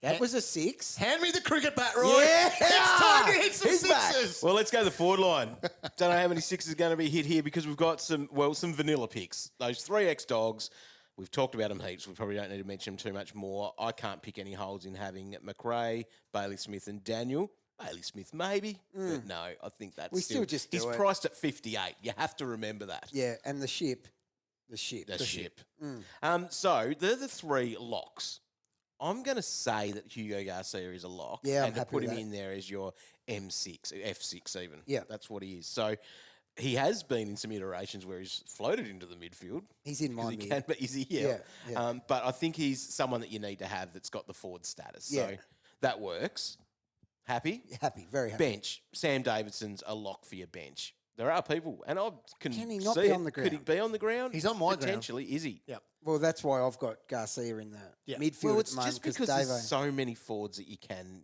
That was a 6. Hand me the cricket bat, Roy. Yeah. It's time to hit some He's back. sixes. Well, let's go to the forward line. Don't know how many sixes are going to be hit here because we've got some vanilla picks. Those 3 ex-dogs, we've talked about them heaps. We probably don't need to mention them too much more. I can't pick any holes in having Macrae, Bailey Smith and Daniel. Bailey Smith maybe, but no, I think that's We still just do he's it. priced at 58. You have to remember that. Yeah, and the ship. The ship. So they're the 3 locks. I'm going to say that Hugo Garcia is a lock. Yeah, I'm and to happy put with him that. in there as your M6, F6 even. Yeah. That's what he is. So he has been in some iterations where he's floated into the midfield. He's in my He mid. can, but is he? Yeah. Yeah. But I think he's someone that you need to have that's got the forward status. So Yeah. that works. Happy? Happy, very happy. Bench. Sam Davidson's a lock for your bench. There are people, and I can Can he not see be it. on the Could he ground? be on the ground? He's on my ground. Potentially, is he? Yep. Well, that's why I've got Garcia in the midfield Well, at it's the moment just because Davo. there's so many forwards that you can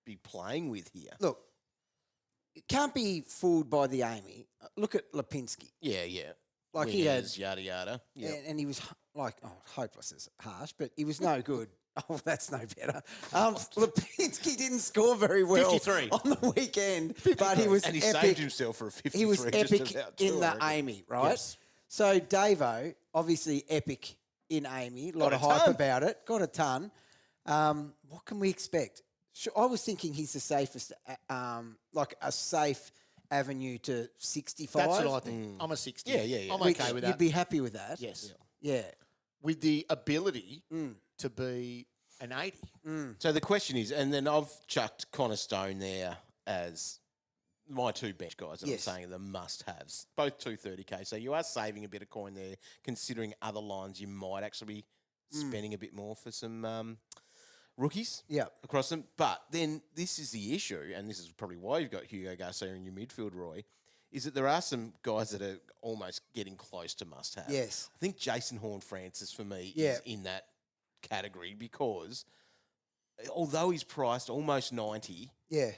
be playing with here. Look, it can't be fooled by the Amy. Look at Lipinski. Yeah. Like he had, Wingers, yada yada. Yeah. and he was hopeless is harsh, but he was no good. Oh, that's no better. Lipinski didn't score very well 53. on the weekend, but he was And he epic. saved himself for a 53. He was just epic about too, in I the reckon. Amy, right? Yes. So Davo, obviously epic in Amy. A lot Got of a hype ton. about it. Got a ton. What can we expect? I was thinking he's the safest, like a safe avenue to 65. That's what I think. I'm a 60. Yeah. I'm Which okay with You'd that. be happy with that. Yes. Yeah. With the ability to be an 80. So the question is, and then I've chucked Connor Stone there as my 2 bench guys that Yes. I'm saying are the must-haves. Both 230K. So you are saving a bit of coin there, considering other lines you might actually be spending a bit more for some rookies Yeah. across them. But then this is the issue, and this is probably why you've got Hugo Garcia in your midfield, Roy, is that there are some guys that are almost getting close to must-have. Yes. I think Jason Horne-Francis, for me, Yeah. is in that category because although he's priced almost 90, Yeah.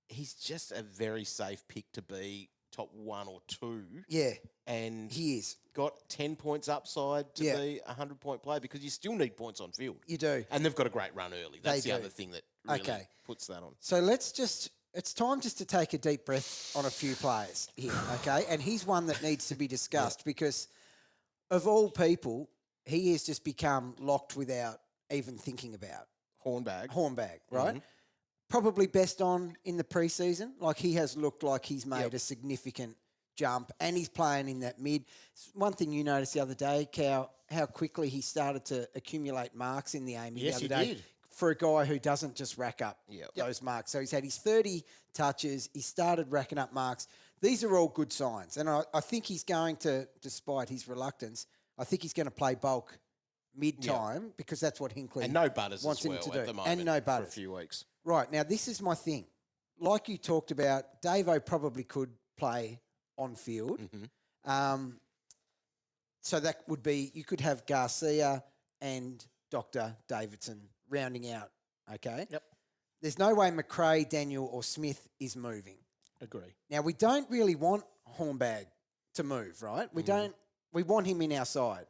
he's just a very safe pick to be top 1 or 2 Yeah. and He is. got 10 points upside to Yeah. be a 100-point player because you still need points on field. You do. And they've got a great run early. That's They the do. other thing that really Okay. puts that on. So it's time just to take a deep breath on a few players here, okay? And he's one that needs to be discussed because of all people, he has just become locked without even thinking about Hornbag, right? Probably best on in the preseason. Like he has looked like he's made a significant jump and he's playing in that mid. One thing you noticed the other day, Cow, how quickly he started to accumulate marks in the Amy Yes, the other he day. did. For a guy who doesn't just rack up Yep. those marks. So he's had his 30 touches. He started racking up marks. These are all good signs. And I think he's going to, despite his reluctance, I think he's going to play bulk mid-time because that's what Hinckley And no butters wants as him well to do. at the moment And no for a butters. few weeks. Right, now this is my thing. Like you talked about, Davo probably could play on field. So that would be, you could have Garcia and Dr. Davidson rounding out, okay? Yep. There's no way Macrae, Daniel or Smith is moving. Agree. Now, we don't really want Hornbag to move, right? We want him in our side.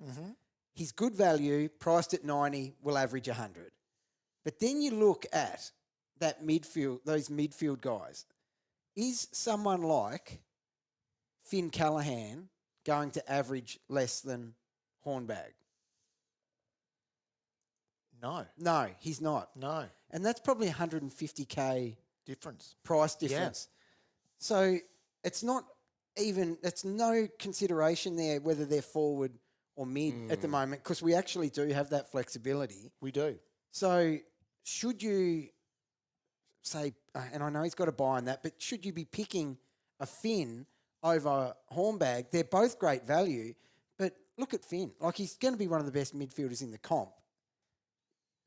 He's good value, priced at 90, will average 100. But then you look at that midfield, those midfield guys, is someone like Finn Callaghan going to average less than Hornbag? No. No, he's not. No. And that's probably 150K Difference. price difference. So it's no consideration there whether they're forward or mid at the moment, because we actually do have that flexibility. We do. So should you say, and I know he's got a buy on that, but should you be picking a Finn over Hornbag? They're both great value, but look at Finn. Like, he's going to be one of the best midfielders in the comp.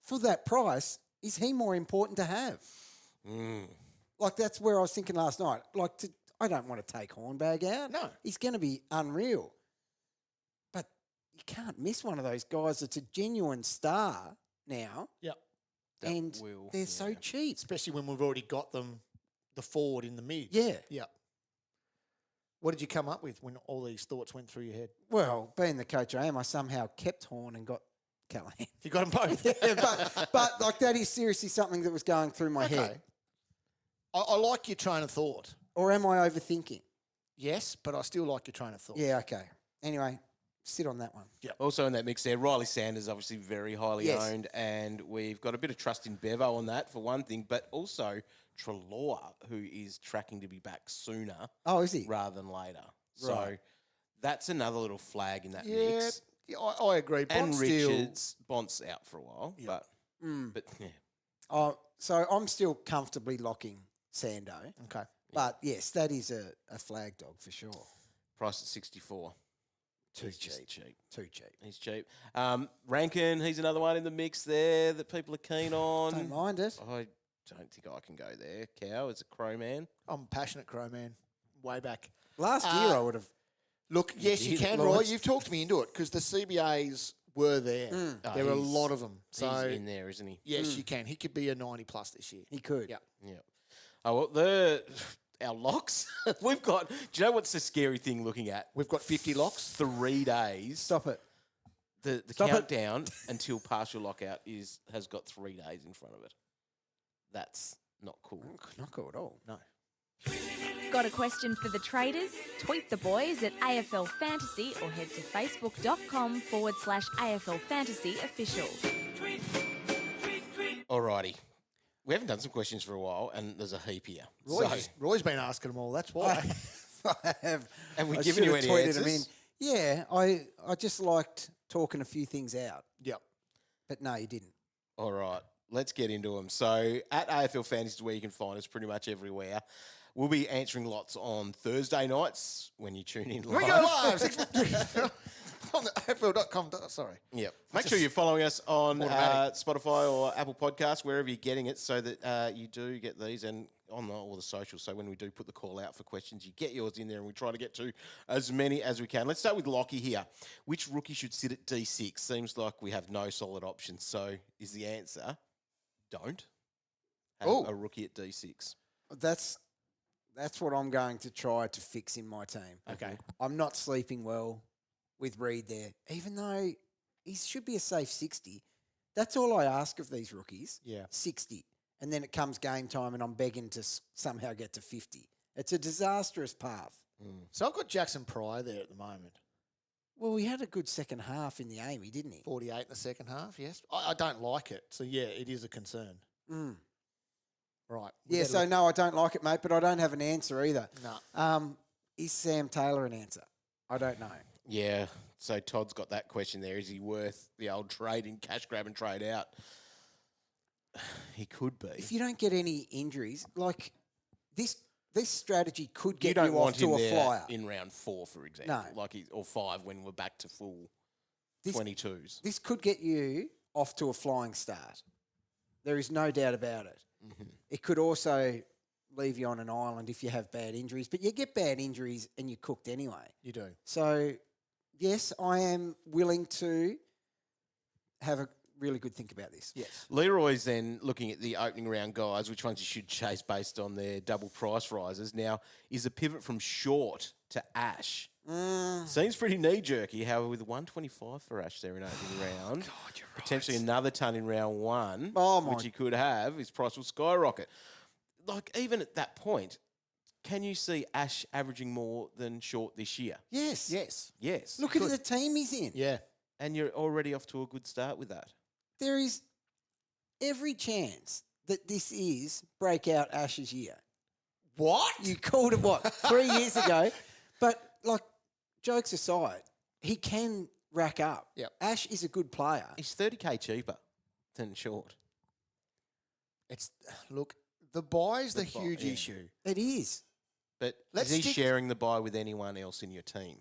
For that price, is he more important to have? Like, that's where I was thinking last night. Like, I don't want to take Hornbag out. No. He's going to be unreal. But you can't miss one of those guys that's a genuine star now. Yep. And they're so cheap. Especially when we've already got them, the forward in the mid. Yeah. Yep. What did you come up with when all these thoughts went through your head? Well, being the coach I am, I somehow kept Horn and got Callaghan. You got them both? Yeah, but like, that is seriously something that was going through my head. I like your train of thought. Or am I overthinking? Yes, but I still like your train of thought. Yeah, okay. Anyway, sit on that one. Yeah. Also in that mix there, Riley Sanders obviously very highly Yes. owned, and we've got a bit of trust in Bevo on that for one thing, but also Treloar, who is tracking to be back sooner Oh, is he? rather than later. So Right. that's another little flag in that Yeah, mix. yeah, I agree. And Bond's still- Richards, Bont's out for a while, but yeah. Oh, so I'm still comfortably locking Sando. Okay. But yes, that is a flag dog for sure. Price at 64. Too He's just cheap. cheap. Too cheap. He's cheap. Rankin, he's another one in the mix there that people are keen on. Don't mind it. I don't think I can go there. Cow is a crow man. I'm a passionate crow man. Way back. Last year I would have. Look, yes, you did, can, Roy. Lawrence. You've talked me into it because the CBAs were there. There were a he's- lot of them. So, He's in there, isn't he? yes, you can. He could be a 90 plus this year. He could. Yeah. Yeah. Oh, well, our locks. We've got. Do you know what's the scary thing looking at? We've got 50 locks. 3 days. Stop it. The Stop it. countdown until partial lockout has got 3 days in front of it. That's not cool. Not cool at all. No. Got a question for the traders? Tweet the boys at AFL Fantasy or head to facebook.com/AFL Fantasy Official. Alrighty. We haven't done some questions for a while, and there's a heap here. Roy's been asking them all. That's why. I have. Have we I given you should have any tweeted them answers? in. Yeah, I just liked talking a few things out. Yep. But no, you didn't. All right, let's get into them. So at AFL Fantasy is where you can find us pretty much everywhere. We'll be answering lots on Thursday nights when you tune in live. We go live. 6:50 on the AFL.com. Sorry. Yep. Make sure you're following us on Automatic. Spotify or Apple Podcasts, wherever you're getting it, so that you do get these and on all the socials. So when we do put the call out for questions, you get yours in there, and we try to get to as many as we can. Let's start with Lockie here. Which rookie should sit at D6? Seems like we have no solid options. So is the answer don't have a rookie at D6? That's what I'm going to try to fix in my team. Okay. I'm not sleeping well with Reed there, even though he should be a safe 60. That's all I ask of these rookies. Yeah. 60. And then it comes game time and I'm begging to somehow get to 50. It's a disastrous path. So I've got Jackson Pryor there at the moment. Well, he had a good second half in the Amy, didn't he? 48 in the second half, yes. I don't like it. So, yeah, it is a concern. Right. we Yeah, better so look- no, I don't like it, mate, but I don't have an answer either. No. Is Sam Taylor an answer? I don't know. Yeah. So Todd's got that question there. Is he worth the old trade in cash grab and trade out? He could be. If you don't get any injuries, like this strategy could get you don't you off want him to a there flyer. in round 4, for example. No. Or 5 when we're back to full This- 22s. This could get you off to a flying start. There is no doubt about it. It could also leave you on an island if you have bad injuries, but you get bad injuries and you're cooked anyway. You do. So, yes, I am willing to have a really good think about this. Yes. Leroy's then looking at the opening round guys, which ones you should chase based on their double price rises. Now, is a pivot from short to Ash. Seems pretty knee-jerky, however, with 125 for Ash there in opening round. God, you're right. Potentially another ton in round 1, Oh, my- which he could have. His price will skyrocket. Like, even at that point, can you see Ash averaging more than Short this year? Yes. Yes. Yes. Look at the team he's in. Yeah. And you're already off to a good start with that. There is every chance that this is breakout Ash's year. What? You called it, 3 years ago? But, like, jokes aside, he can rack up. Yep. Ash is a good player. He's 30K cheaper than Short. Look, the buy's the The buy, huge yeah. issue. It is. But Let's is he stick- sharing the buy with anyone else in your team?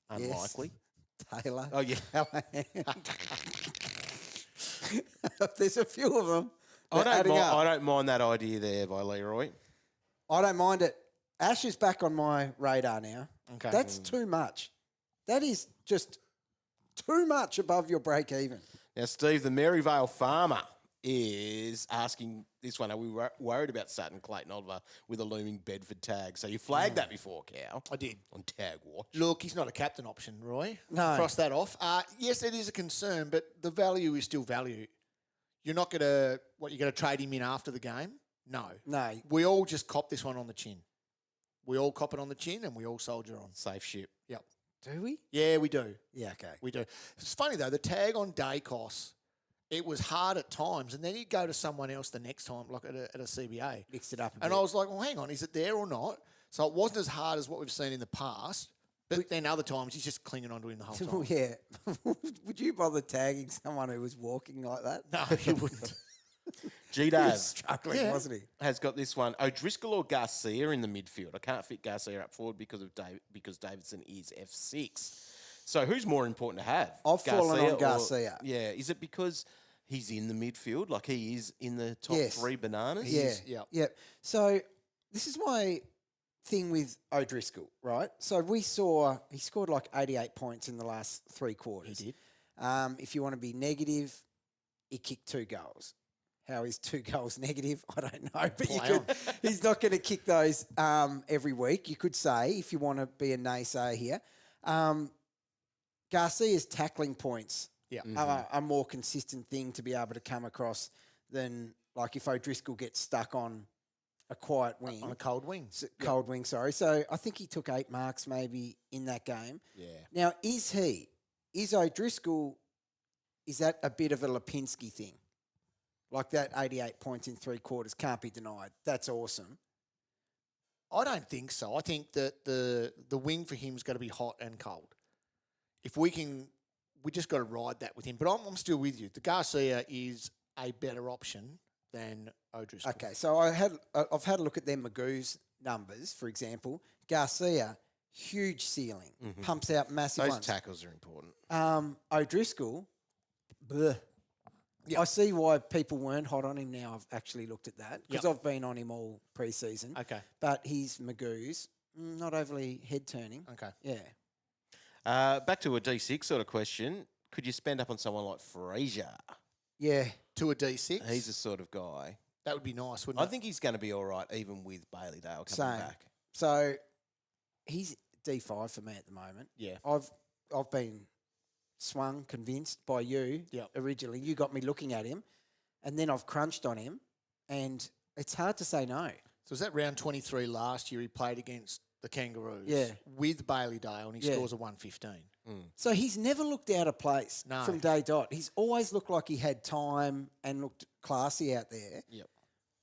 Unlikely. Taylor. Oh, yeah. Callaghan. There's a few of them. I They're adding up. don't mind that idea there by Leroy. I don't mind it. Ash is back on my radar now. Okay. That's too much. That is just too much above your break even. Now, Steve, the Maryvale farmer is asking this one. Are we worried about Sutton Clayton Oliver with a looming Bedford tag? So you flagged that before, Cow. I did. On Tag Watch. Look, he's not a captain option, Roy. No. Cross that off. Yes, it is a concern, but the value is still value. You're not going to, you're going to trade him in after the game? No. No. We all just cop this one on the chin. We all cop it on the chin and we all soldier on. Safe ship. Yep. Do we? Yeah, we do. Yeah, okay. We do. It's funny, though, the tag on Dacos, it was hard at times, and then you go to someone else the next time, like at a CBA. Mixed it up a And bit. I was like, well, hang on, is it there or not? So it wasn't as hard as what we've seen in the past, but then other times he's just clinging onto him the whole time. Yeah. Would you bother tagging someone who was walking like that? No, you wouldn't. G He was Dave struggling, Yeah. wasn't he? has got this one. O'Driscoll or Garcia in the midfield? I can't fit Garcia up forward because Davidson is F6. So who's more important to have? I've fallen on or- Garcia. Yeah. Is it because he's in the midfield? Like he is in the top Yes. 3 bananas? Yeah. Yep. Yeah. So this is my thing with O'Driscoll, right? So we saw he scored like 88 points in the last 3 quarters. He did. If you want to be negative, he kicked 2 goals. How is 2 goals negative? I don't know. But you Play could, he's not going to kick those every week, you could say, if you want to be a naysayer here. Garcia's tackling points Yeah. are a more consistent thing to be able to come across than like if O'Driscoll gets stuck on a quiet wing. On a cold wing. Cold wing, sorry. So I think he took 8 marks maybe in that game. Yeah. Now, is O'Driscoll, is that a bit of a Lipinski thing? Like that 88 points in 3 quarters can't be denied. That's awesome. I don't think so. I think that the wing for him is going to be hot and cold. If we just got to ride that with him. But I'm still with you. The Garcia is a better option than O'Driscoll. Okay, so I've had a look at their Magoo's numbers, for example. Garcia, huge ceiling, pumps out massive Those ones. tackles are important. O'Driscoll, bleh. I see why people weren't hot on him now. I've actually looked at that because I've been on him all pre-season. Okay. But his Magoo's, not overly head-turning. Okay. Yeah. Back to a D6 sort of question. Could you spend up on someone like Frazier? Yeah. To a D6. He's the sort of guy. That would be nice, wouldn't I it? think he's going to be all right, even with Bailey Dale coming Same. back. So he's D5 for me at the moment. Yeah. I've been convinced by you originally. You got me looking at him, and then I've crunched on him, and it's hard to say no. So was that round 23 last year he played against the Kangaroos? Yeah. With Bailey Dale, and he Yeah. scores a 115. So he's never looked out of place No. from day dot. He's always looked like he had time and looked classy out there. Yep.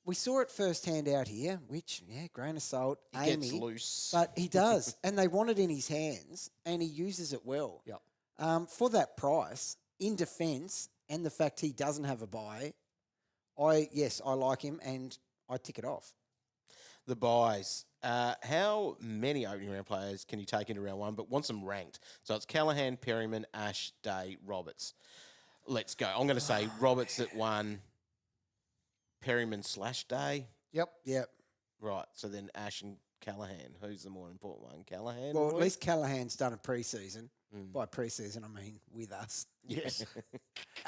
We saw it firsthand out here, which, grain of salt, He Amy. gets loose. But he does, and they want it in his hands, and he uses it well. Yep. For that price, in defence, and the fact he doesn't have a buy, I like him, and I tick it off. The buys. How many opening round players can you take into round 1, but want them ranked? So it's Callaghan, Perryman, Ash, Day, Roberts. Let's go. I'm going to say Roberts at 1, Perryman/Day. Yep. Right. So then Ash and Callaghan. Who's the more important one? Callaghan? Well, Roy? at least Callaghan's done a pre-season. By pre-season, I mean with us. Yes.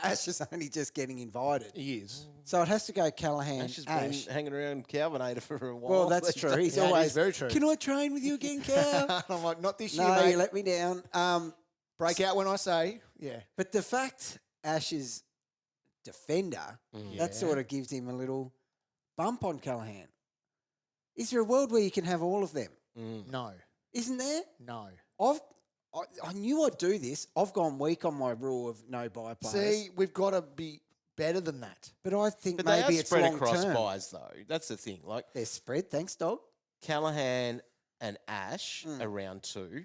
Ash is only just getting invited. He is. So it has to go Callaghan, Ash has Ash. been hanging around Calvinator for a while. Well, that's true. He's Yeah, it is always very true. Can I train with you again, Cal? I'm like, not this year, No, mate. you let me down. Break out when I say. Yeah. But the fact Ash is defender, that Yeah. sort of gives him a little bump on Callaghan. Is there a world where you can have all of them? No. Isn't there? No. I knew I'd do this. I've gone weak on my rule of no buy players. See, we've got to be better than that. But I think But maybe they are it's spread long across term. buys, though. That's the thing. Like They're spread. Thanks, dog. Callaghan and Ash around 2,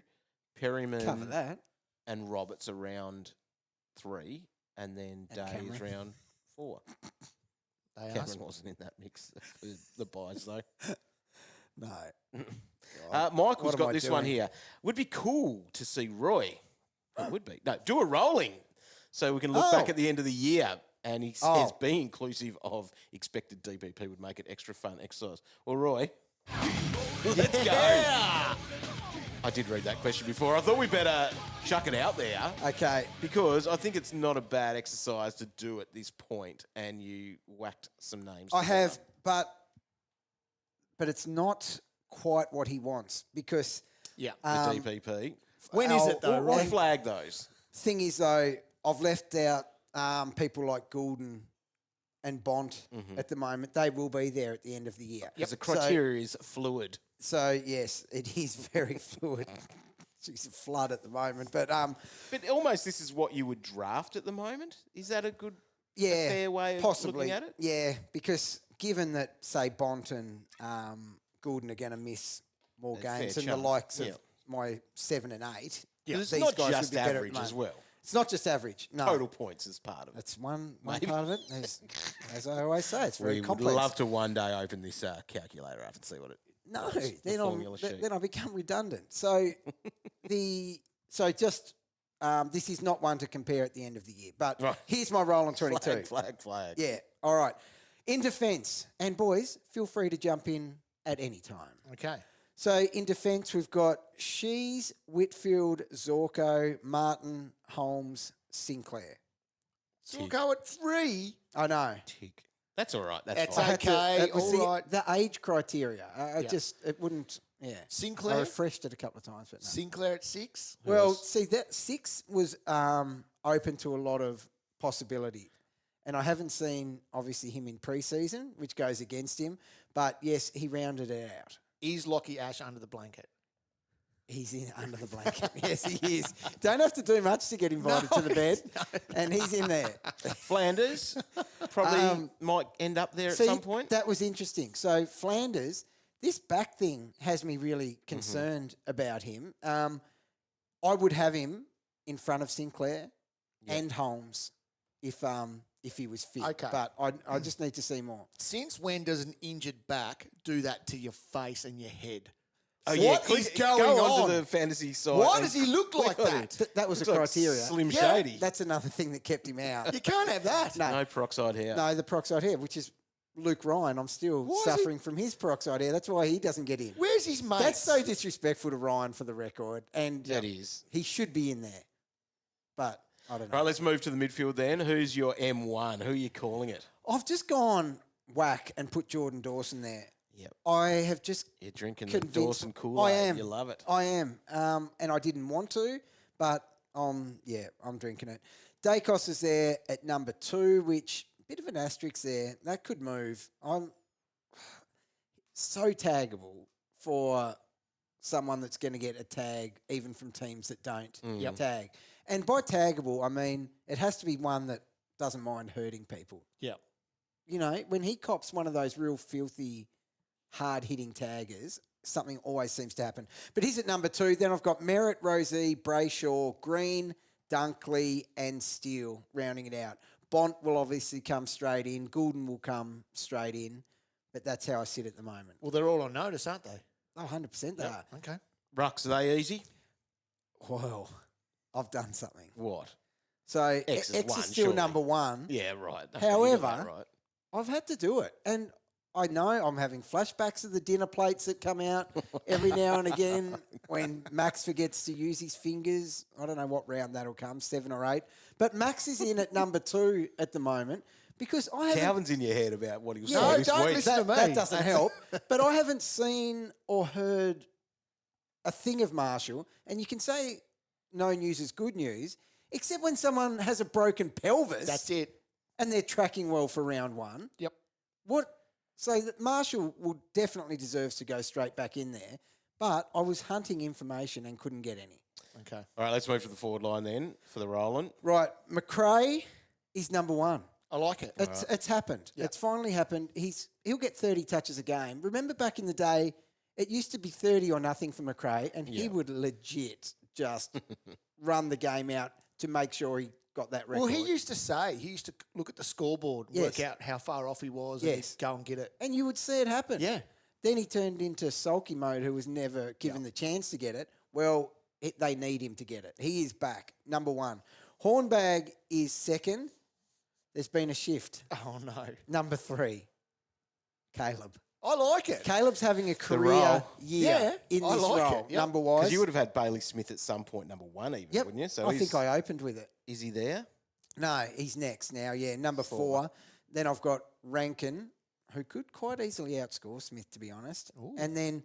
Perryman Cover that. and Roberts around 3, and then And Dave's Cameron. round 4. They are Cameron wasn't in that mix for the buys, though. No. Michael's What am got I this one doing? here. Would be cool to see Roy. It would be. No, do a rolling so we can look back Oh. at the end of the year. And he Oh. says being inclusive of expected DPP would make it extra fun exercise. Well, Roy, let's go. I did read that question before. I thought we better chuck it out there Okay. because I think it's not a bad exercise to do at this point, and you whacked some names. I together. have, but it's not quite what he wants because Yeah. The DPP. When is it, though, We'll Ron? flag those. thing is though, I've left out people like Goulden and Bont at the moment. They will be there at the end of the year. Because the criteria is fluid. So yes, it is very fluid. She's a flood at the moment, but But almost this is what you would draft at the moment. Is that a good, yeah, fair way of possibly. looking at it? Yeah, because given that say Bont and Goulden are going to miss more A fair games than the chunk, likes of yeah. my 7 and 8, Yeah. It's these not guys would just be better at average the as moment. well. It's not just average. No, Total points is part of it. That's one Maybe. part of it. As I always say, it's very We would complex. love to one day open this calculator up and see what it No, does, the then formula sheet. then I become redundant. So this is not one to compare at the end of the year. But Right. here's my roll on 22. Flag. Yeah, all right. In defence, and boys, feel free to jump in at any time. Okay. So in defence, we've got Shees, Whitfield, Zorko, Martin, Holmes, Sinclair. So we'll go at 3. I know. Tick. That's all right. That's It's fine. I had to- Okay, it was all right. the age criteria. I Yeah. just, it wouldn't, yeah. I Sinclair? refreshed it a couple of times, but no. Sinclair at 6. Well, see, that 6 was open to a lot of possibility. And I haven't seen, obviously, him in pre-season, which goes against him. But, yes, he rounded it out. Is Lockie Ash under the blanket? He's in under the blanket. Yes, he is. Don't have to do much to get invited to the bed. And he's in there. Flanders probably might end up there at See, some point. that was interesting. So, Flanders, this back thing has me really concerned about him. I would have him in front of Sinclair and Holmes if he was fit. Okay. But I just need to see more. Since when does an injured back do that to your face and your head? Oh, What click- is going go on? onto the fantasy site. Why and does he look click like on that? it. That was a Looks like criteria. Slim Yeah. Shady. That's another thing that kept him out. You can't have that. No. No peroxide hair. No, the peroxide hair, which is Luke Ryan. I'm still Why is he- suffering from his peroxide hair. That's why he doesn't get in. Where's his mate? That's so disrespectful to Ryan for the record. And That is. he should be in there. But I don't know. Right, let's move to the midfield then. Who's your M1? Who are you calling it? I've just gone whack and put Jordan Dawson there. Yep. I have just You're drinking the convinced. Dawson Kool-Aid. I am. You love it. I am. And I didn't want to, but I'm drinking it. Dacos is there at number 2, which bit of an asterisk there. That could move. I'm so taggable for someone that's going to get a tag, even from teams that don't tag. And by taggable, I mean it has to be one that doesn't mind hurting people. Yep. You know, when he cops one of those real filthy, hard-hitting taggers, something always seems to happen. But he's at number 2. Then I've got Merritt, Rosie, Brayshaw, Green, Dunkley and Steele rounding it out. Bont will obviously come straight in. Goulden will come straight in. But that's how I sit at the moment. Well, they're all on notice, aren't they? Oh, 100% they are. Okay. Rucks, are they easy? Well, I've done something. What? So X is X one, is still surely. number 1. Yeah, right. Okay, you got However, that right. I've had to do it. And I know I'm having flashbacks of the dinner plates that come out every now and again when Max forgets to use his fingers. I don't know what round that'll come, 7 or 8. But Max is in at number 2 at the moment because I haven't... Calvin's in your head about what he was Yeah, saying this don't week. listen to me. That doesn't help. But I haven't seen or heard a thing of Marshall. And you can say no news is good news, except when someone has a broken pelvis. That's it. And they're tracking well for round 1. Yep. What So that Marshall will definitely deserves to go straight back in there. But I was hunting information and couldn't get any. Okay. All right, let's move to the forward line then for the Rollin. Right, Macrae is number one. I like it. It's happened. Yep. It's finally happened. He'll get 30 touches a game. Remember back in the day, it used to be 30 or nothing for Macrae, and he would legit just run the game out to make sure he got that record. Well, he used to look at the scoreboard, and work out how far off he was, and he'd go and get it. And you would see it happen. Yeah. Then he turned into sulky mode, who was never given the chance to get it. Well, they need him to get it. He is back, number one. Hornbag is second. There's been a shift. Oh, no. Number 3, Caleb. I like it. Caleb's having a career role. year in I this like role, it, yep. number-wise. Because you would have had Bailey Smith at some point, number 1 even, Yep. wouldn't you? So I think I opened with it. Is he there? No, he's next now, number 4. Then I've got Rankin, who could quite easily outscore Smith, to be honest. Ooh. And then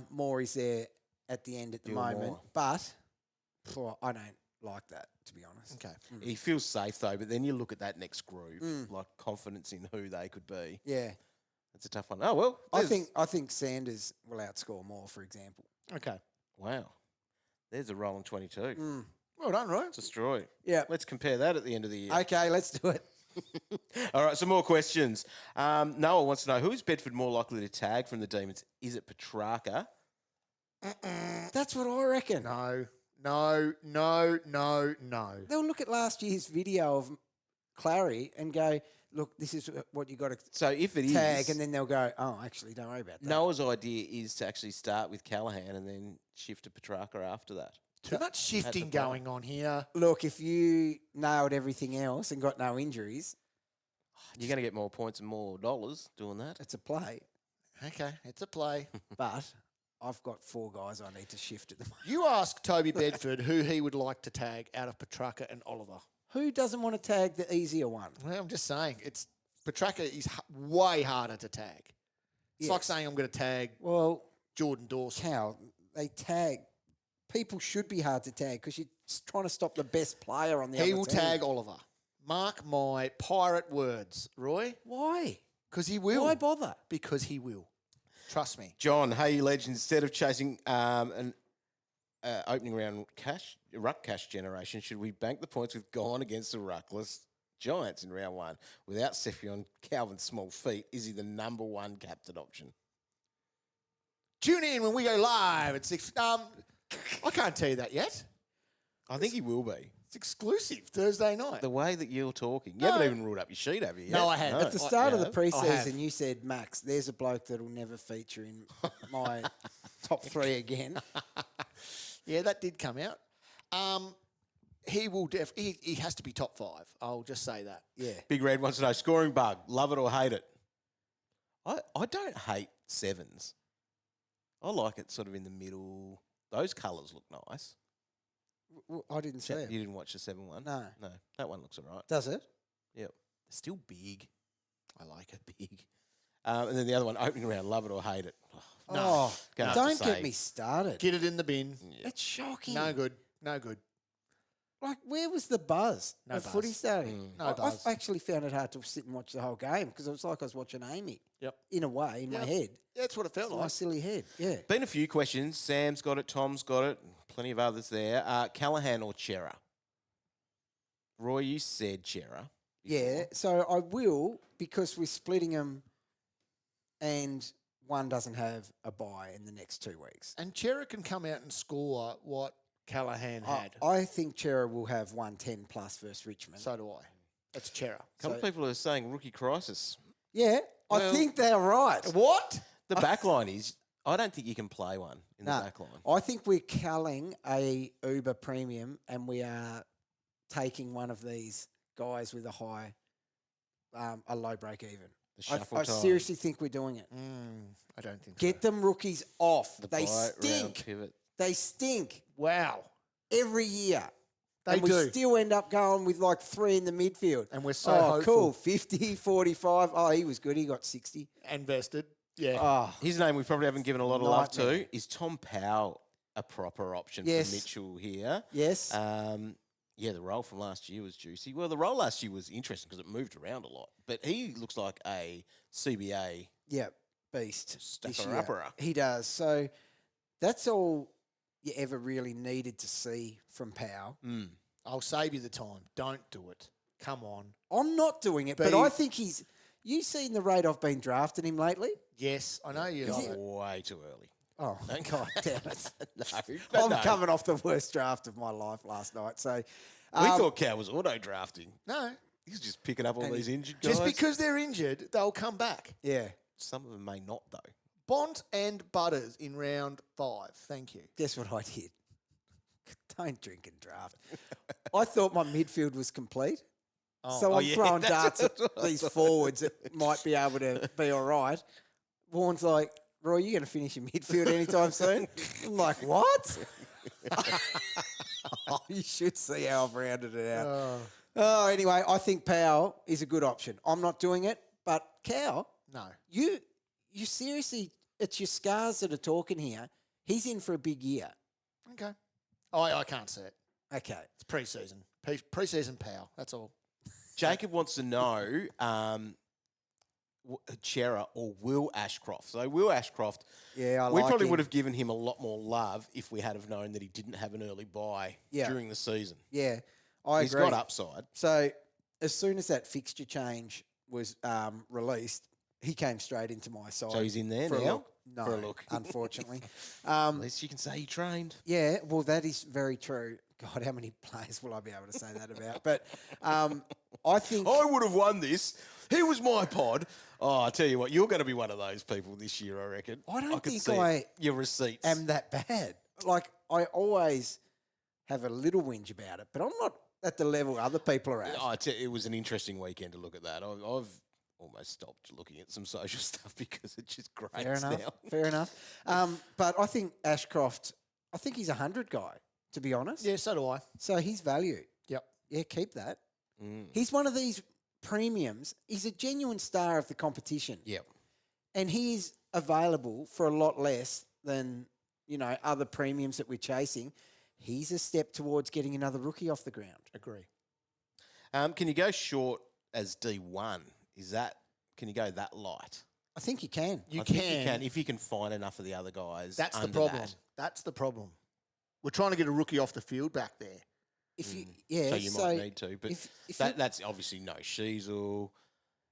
Morey's there at the end at the Gilmore. moment. But I don't like that, to be honest. Okay. He feels safe though, but then you look at that next group, like confidence in who they could be. Yeah. That's a tough one. Oh, well. I think Sanders will outscore more, for example. Okay. Wow. There's a Rollin 22. Well done, Roy. Destroy. Yeah. Let's compare that at the end of the year. Okay, let's do it. All right, some more questions. Noah wants to know, who is Bedford more likely to tag from the Demons? Is it Petrarca? That's what I reckon. No. They'll look at last year's video of Clary and go, look, this is what you got to So if it tag, is, and then they'll go, oh, actually, don't worry about that. Noah's idea is to actually start with Callaghan and then shift to Petrarca after that. Too much shifting going on here. Look, if you nailed everything else and got no injuries, You're going to get more points and more dollars doing that. it's a play. Okay, it's a play. But I've got 4 guys I need to shift at the moment. You ask Toby Bedford who he would like to tag out of Petrarca and Oliver. Who doesn't want to tag the easier one? Well, I'm just saying, Petrarca is way harder to tag. It's like Yes. saying I'm going to tag Well, Jordan Dawson. Cal, they tag. People should be hard to tag because you're trying to stop the best player on the other He will team. tag Oliver. Mark my pirate words, Roy. Why? Because he will. Why bother? Because he will. Trust me. John, hey, you legends, instead of chasing an opening round ruck cash generation, should we bank the points with Gawn against the ruckless Giants in round 1? Without Seffi on Calvin's small feet, is he the number 1 captain option? Tune in when we go live at 6. I can't tell you that yet. I think he will be. It's exclusive Thursday night. The way that you're talking. You haven't even ruled up your sheet, have you? No, yet? I haven't. At the start of the have. preseason, you said, Max, there's a bloke that'll never feature in my top 3 again. Yeah, that did come out. He will he has to be top 5. I'll just say that. Yeah. Big Red wants to know, scoring bug, love it or hate it? I don't hate 7s. I like it sort of in the middle. Those colours look nice. I didn't see it. You didn't watch the 7-1? No. No, that one looks all right. Does it? Yep. They're still big. I like it. Big. And then the other one, opening round, love it or hate it. Oh, Gonna have to don't say. get me started. Get it in the bin. It's shocking. No good. No good. Like, where was the buzz No of buzz. footy starting? No buzz. I actually found it hard to sit and watch the whole game because it was like I was watching Amy. Yep. In a way, in my Yep. head. Yeah, that's what it felt My like. silly head. Yeah. Been a few questions. Sam's got it. Tom's got it. Plenty of others there. Callaghan or Chera? Roy, you said Chera. Yeah. So I will because we're splitting them and one doesn't have a bye in the next 2 weeks. And Chera can come out and score what Callaghan had. I think Chera will have 110 plus versus Richmond. So do I. That's Chera. A couple of people are saying rookie crisis. Yeah, I Well- think they're right. What? The back line is, I don't think you can play one in the No, back line. I think we're culling a Uber premium and we are taking one of these guys with a high, a low break even. The shuffle I time. seriously think we're doing it. I don't think Get them rookies off. The They bite round stink. pivot. They stink Wow. every year. They and we do. still end up going with like 3 in the midfield. And we're so oh, hopeful. cool. 50, 45. Oh, he was good. He got 60. Invested. Yeah. Oh, His name we probably haven't given a lot of love Nightmare. to. Is Tom Powell a proper option Yes. for Mitchell here? yes. Yeah, the roll from last year was juicy. Well, the roll last year was interesting because it moved around a lot. But he looks like a CBA Yeah, beast. this year. stuffer-upper. He does. So that's all you ever really needed to see from Powell. I'll save you the time. Don't do it. Come on. I'm not doing it, but I think he's. You seen the rate I've been drafting him lately? Yes, I know you. Got love it. way too early. Oh, God damn it. No, I'm no. coming off the worst draft of my life last night. So We thought Cow was auto-drafting. No. He's just picking up all And these injured guys. Just because they're injured, they'll come back. yeah, Some of them may not, though. Bont and Butters in round 5. Thank you. guess what I did? Don't drink and draft. I thought my midfield was complete. So I'm yeah, throwing that's darts at these forwards that might be able to be all right. Vaughan's like, Roy, you going to finish your midfield anytime soon? I'm like, what? Oh, you should see how I've rounded it out. Oh, anyway, I think Powell is a good option. I'm not doing it, but Cow, No. you seriously, it's your scars that are talking here. He's in for a big year. Okay. I can't see it. Okay. It's pre-season. Pre-season power. That's all. Jacob wants to know Chera or Will Ashcroft. So Will Ashcroft, Yeah, I we like probably him. would have given him a lot more love if we had have known that he didn't have an early bye Yeah. during the season. Yeah, I He's agree. got upside. So as soon as that fixture change was released, he came straight into my side. So he's in there for a now? look. No, For a look. unfortunately. At least you can say he trained. Yeah, well, that is very true. God, how many players will I be able to say that about? But I think I would have won this. He was my pod. Oh, I tell you what, you're going to be one of those people this year, I reckon. I don't can think see it. I Your receipts. am that bad. Like, I always have a little whinge about it, but I'm not at the level other people are at. Oh, it was an interesting weekend to look at that. I've almost stopped looking at some social stuff because it just grates Fair enough. now. Fair enough. But I think Ashcroft, I think he's a 100 guy, to be honest. Yeah, so do I. So he's valued. Yep. Yeah, keep that. Mm. He's one of these premiums. He's a genuine star of the competition. Yep. And he's available for a lot less than, other premiums that we're chasing. He's a step towards getting another rookie off the ground. Agree. Can you go short as D1? Can you go that light? I think you can. You I think can. if you can find enough of the other guys. That's the under problem. that. That's the problem. We're trying to get a rookie off the field back there. If you, yeah, So you might need to, but if that's obviously no Sheasel,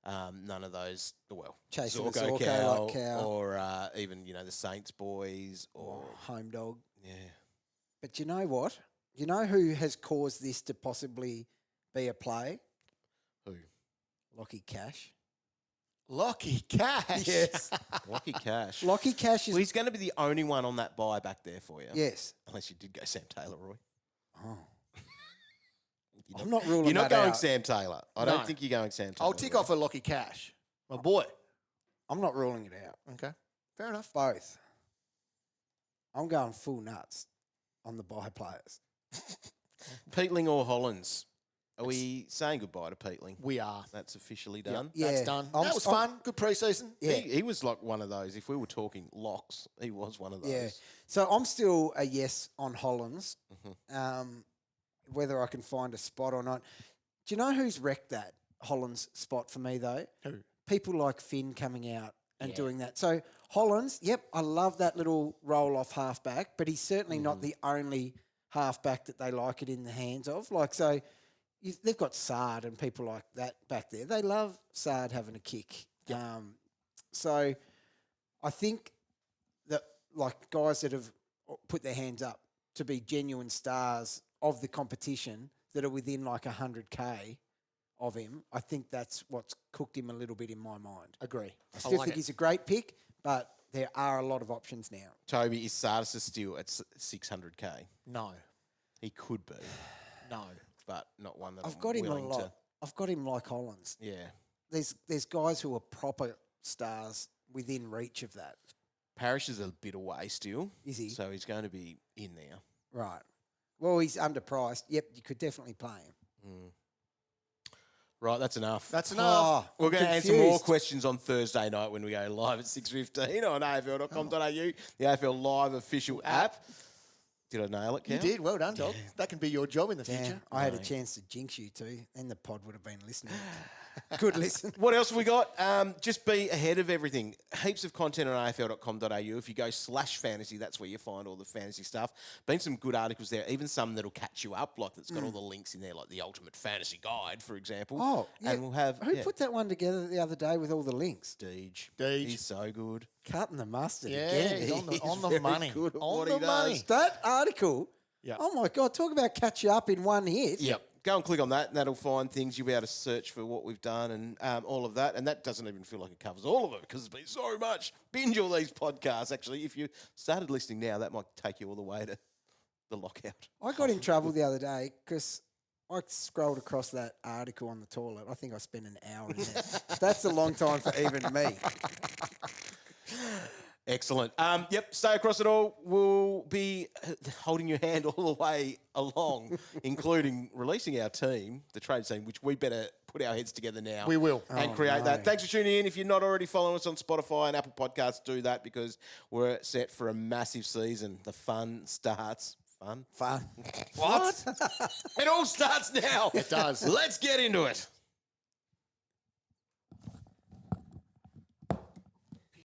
none of those. Well, Chasing the Zorko, Zorko, like Cow. or even the Saints boys, or home dog. yeah. But you know what? You know who has caused this to possibly be a play? Who? Lockie Cash. Lockie Cash. Yes. Lucky Cash. Lockie Cash is. Well, he's going to be the only one on that buy back there for you. yes. Unless you did go Sam Taylor, Roy. Oh. I'm not ruling You're not that going out. Sam Taylor. I No. don't think you're going Sam Taylor. I'll tick Roy. off a Lockie Cash. My boy. I'm not ruling it out. Okay. Fair enough. Both. I'm going full nuts on the buy players. Peatling or Hollins. Are we saying goodbye to Peatling? We are. That's officially done. Yeah. That's done. I'm- That was I'm- fun. Good pre-season. Yeah. He was like one of those. If we were talking locks, he was one of those. Yeah. So I'm still a yes on Hollins. Mm-hmm. Whether I can find a spot or not. Do you know who's wrecked that Hollins spot for me though? Who? People like Finn coming out and Yeah. doing that. So Hollins, yep, I love that little roll off halfback, but he's certainly not the only halfback that they like it in the hands of. Like so, they've got Sard and people like that back there. They love Sard having a kick. So I think that like guys that have put their hands up to be genuine stars of the competition that are within like 100K of him, I think that's what's cooked him a little bit in my mind. Agree. I still think he's a great pick, but there are a lot of options now. Toby, is Sardis still at 600K? No. He could be, No. but not one that I've I'm got him a willing lot. to. I've got him like Hollins. Yeah. There's guys who are proper stars within reach of that. Parrish is a bit away still. Is he? So he's going to be in there. Right. Well, he's underpriced. Yep, you could definitely play him. Right, that's enough. That's enough. Oh, We're I'm going to answer more confused. questions on Thursday night when we go live at 6:15 on afl.com.au, the AFL Live official app. Did I nail it, Cal? You did. Well done, dog. That can be your job in the Damn, future. I had a chance to jinx you too, and the pod would have been listening. Good listen. What else have we got? Just be ahead of everything. Heaps of content on afl.com.au. If you go /fantasy, that's where you find all the fantasy stuff. Been some good articles there, even some that'll catch you up, like that's got all the links in there, like the Ultimate Fantasy Guide, for example. Oh, yeah. And we'll have... Who put that one together the other day with all the links? Deej. Deej. He's so good. Cutting the mustard Yeah, again. he's on the- He's on the very money. good at On what the he does. money. That article, Yeah. oh my God, talk about catch you up in one hit. Yep. Go and click on that, and that'll find things. You'll be able to search for what we've done and all of that. And that doesn't even feel like it covers all of it because there's been so much. Binge all these podcasts. Actually, if you started listening now, that might take you all the way to the lockout. I got in trouble the other day because I scrolled across that article on the toilet. I think I spent an hour in there. That's a long time for even me. Excellent. Yep, stay across it all. We'll be holding your hand all the way along, including releasing our team, the trade team, which we better put our heads together now. We will. And Oh, create no. that. Thanks for tuning in. If you're not already following us on Spotify and Apple Podcasts, do that because we're set for a massive season. The fun starts. Fun? Fun. What? It all starts now. It does. Let's get into it.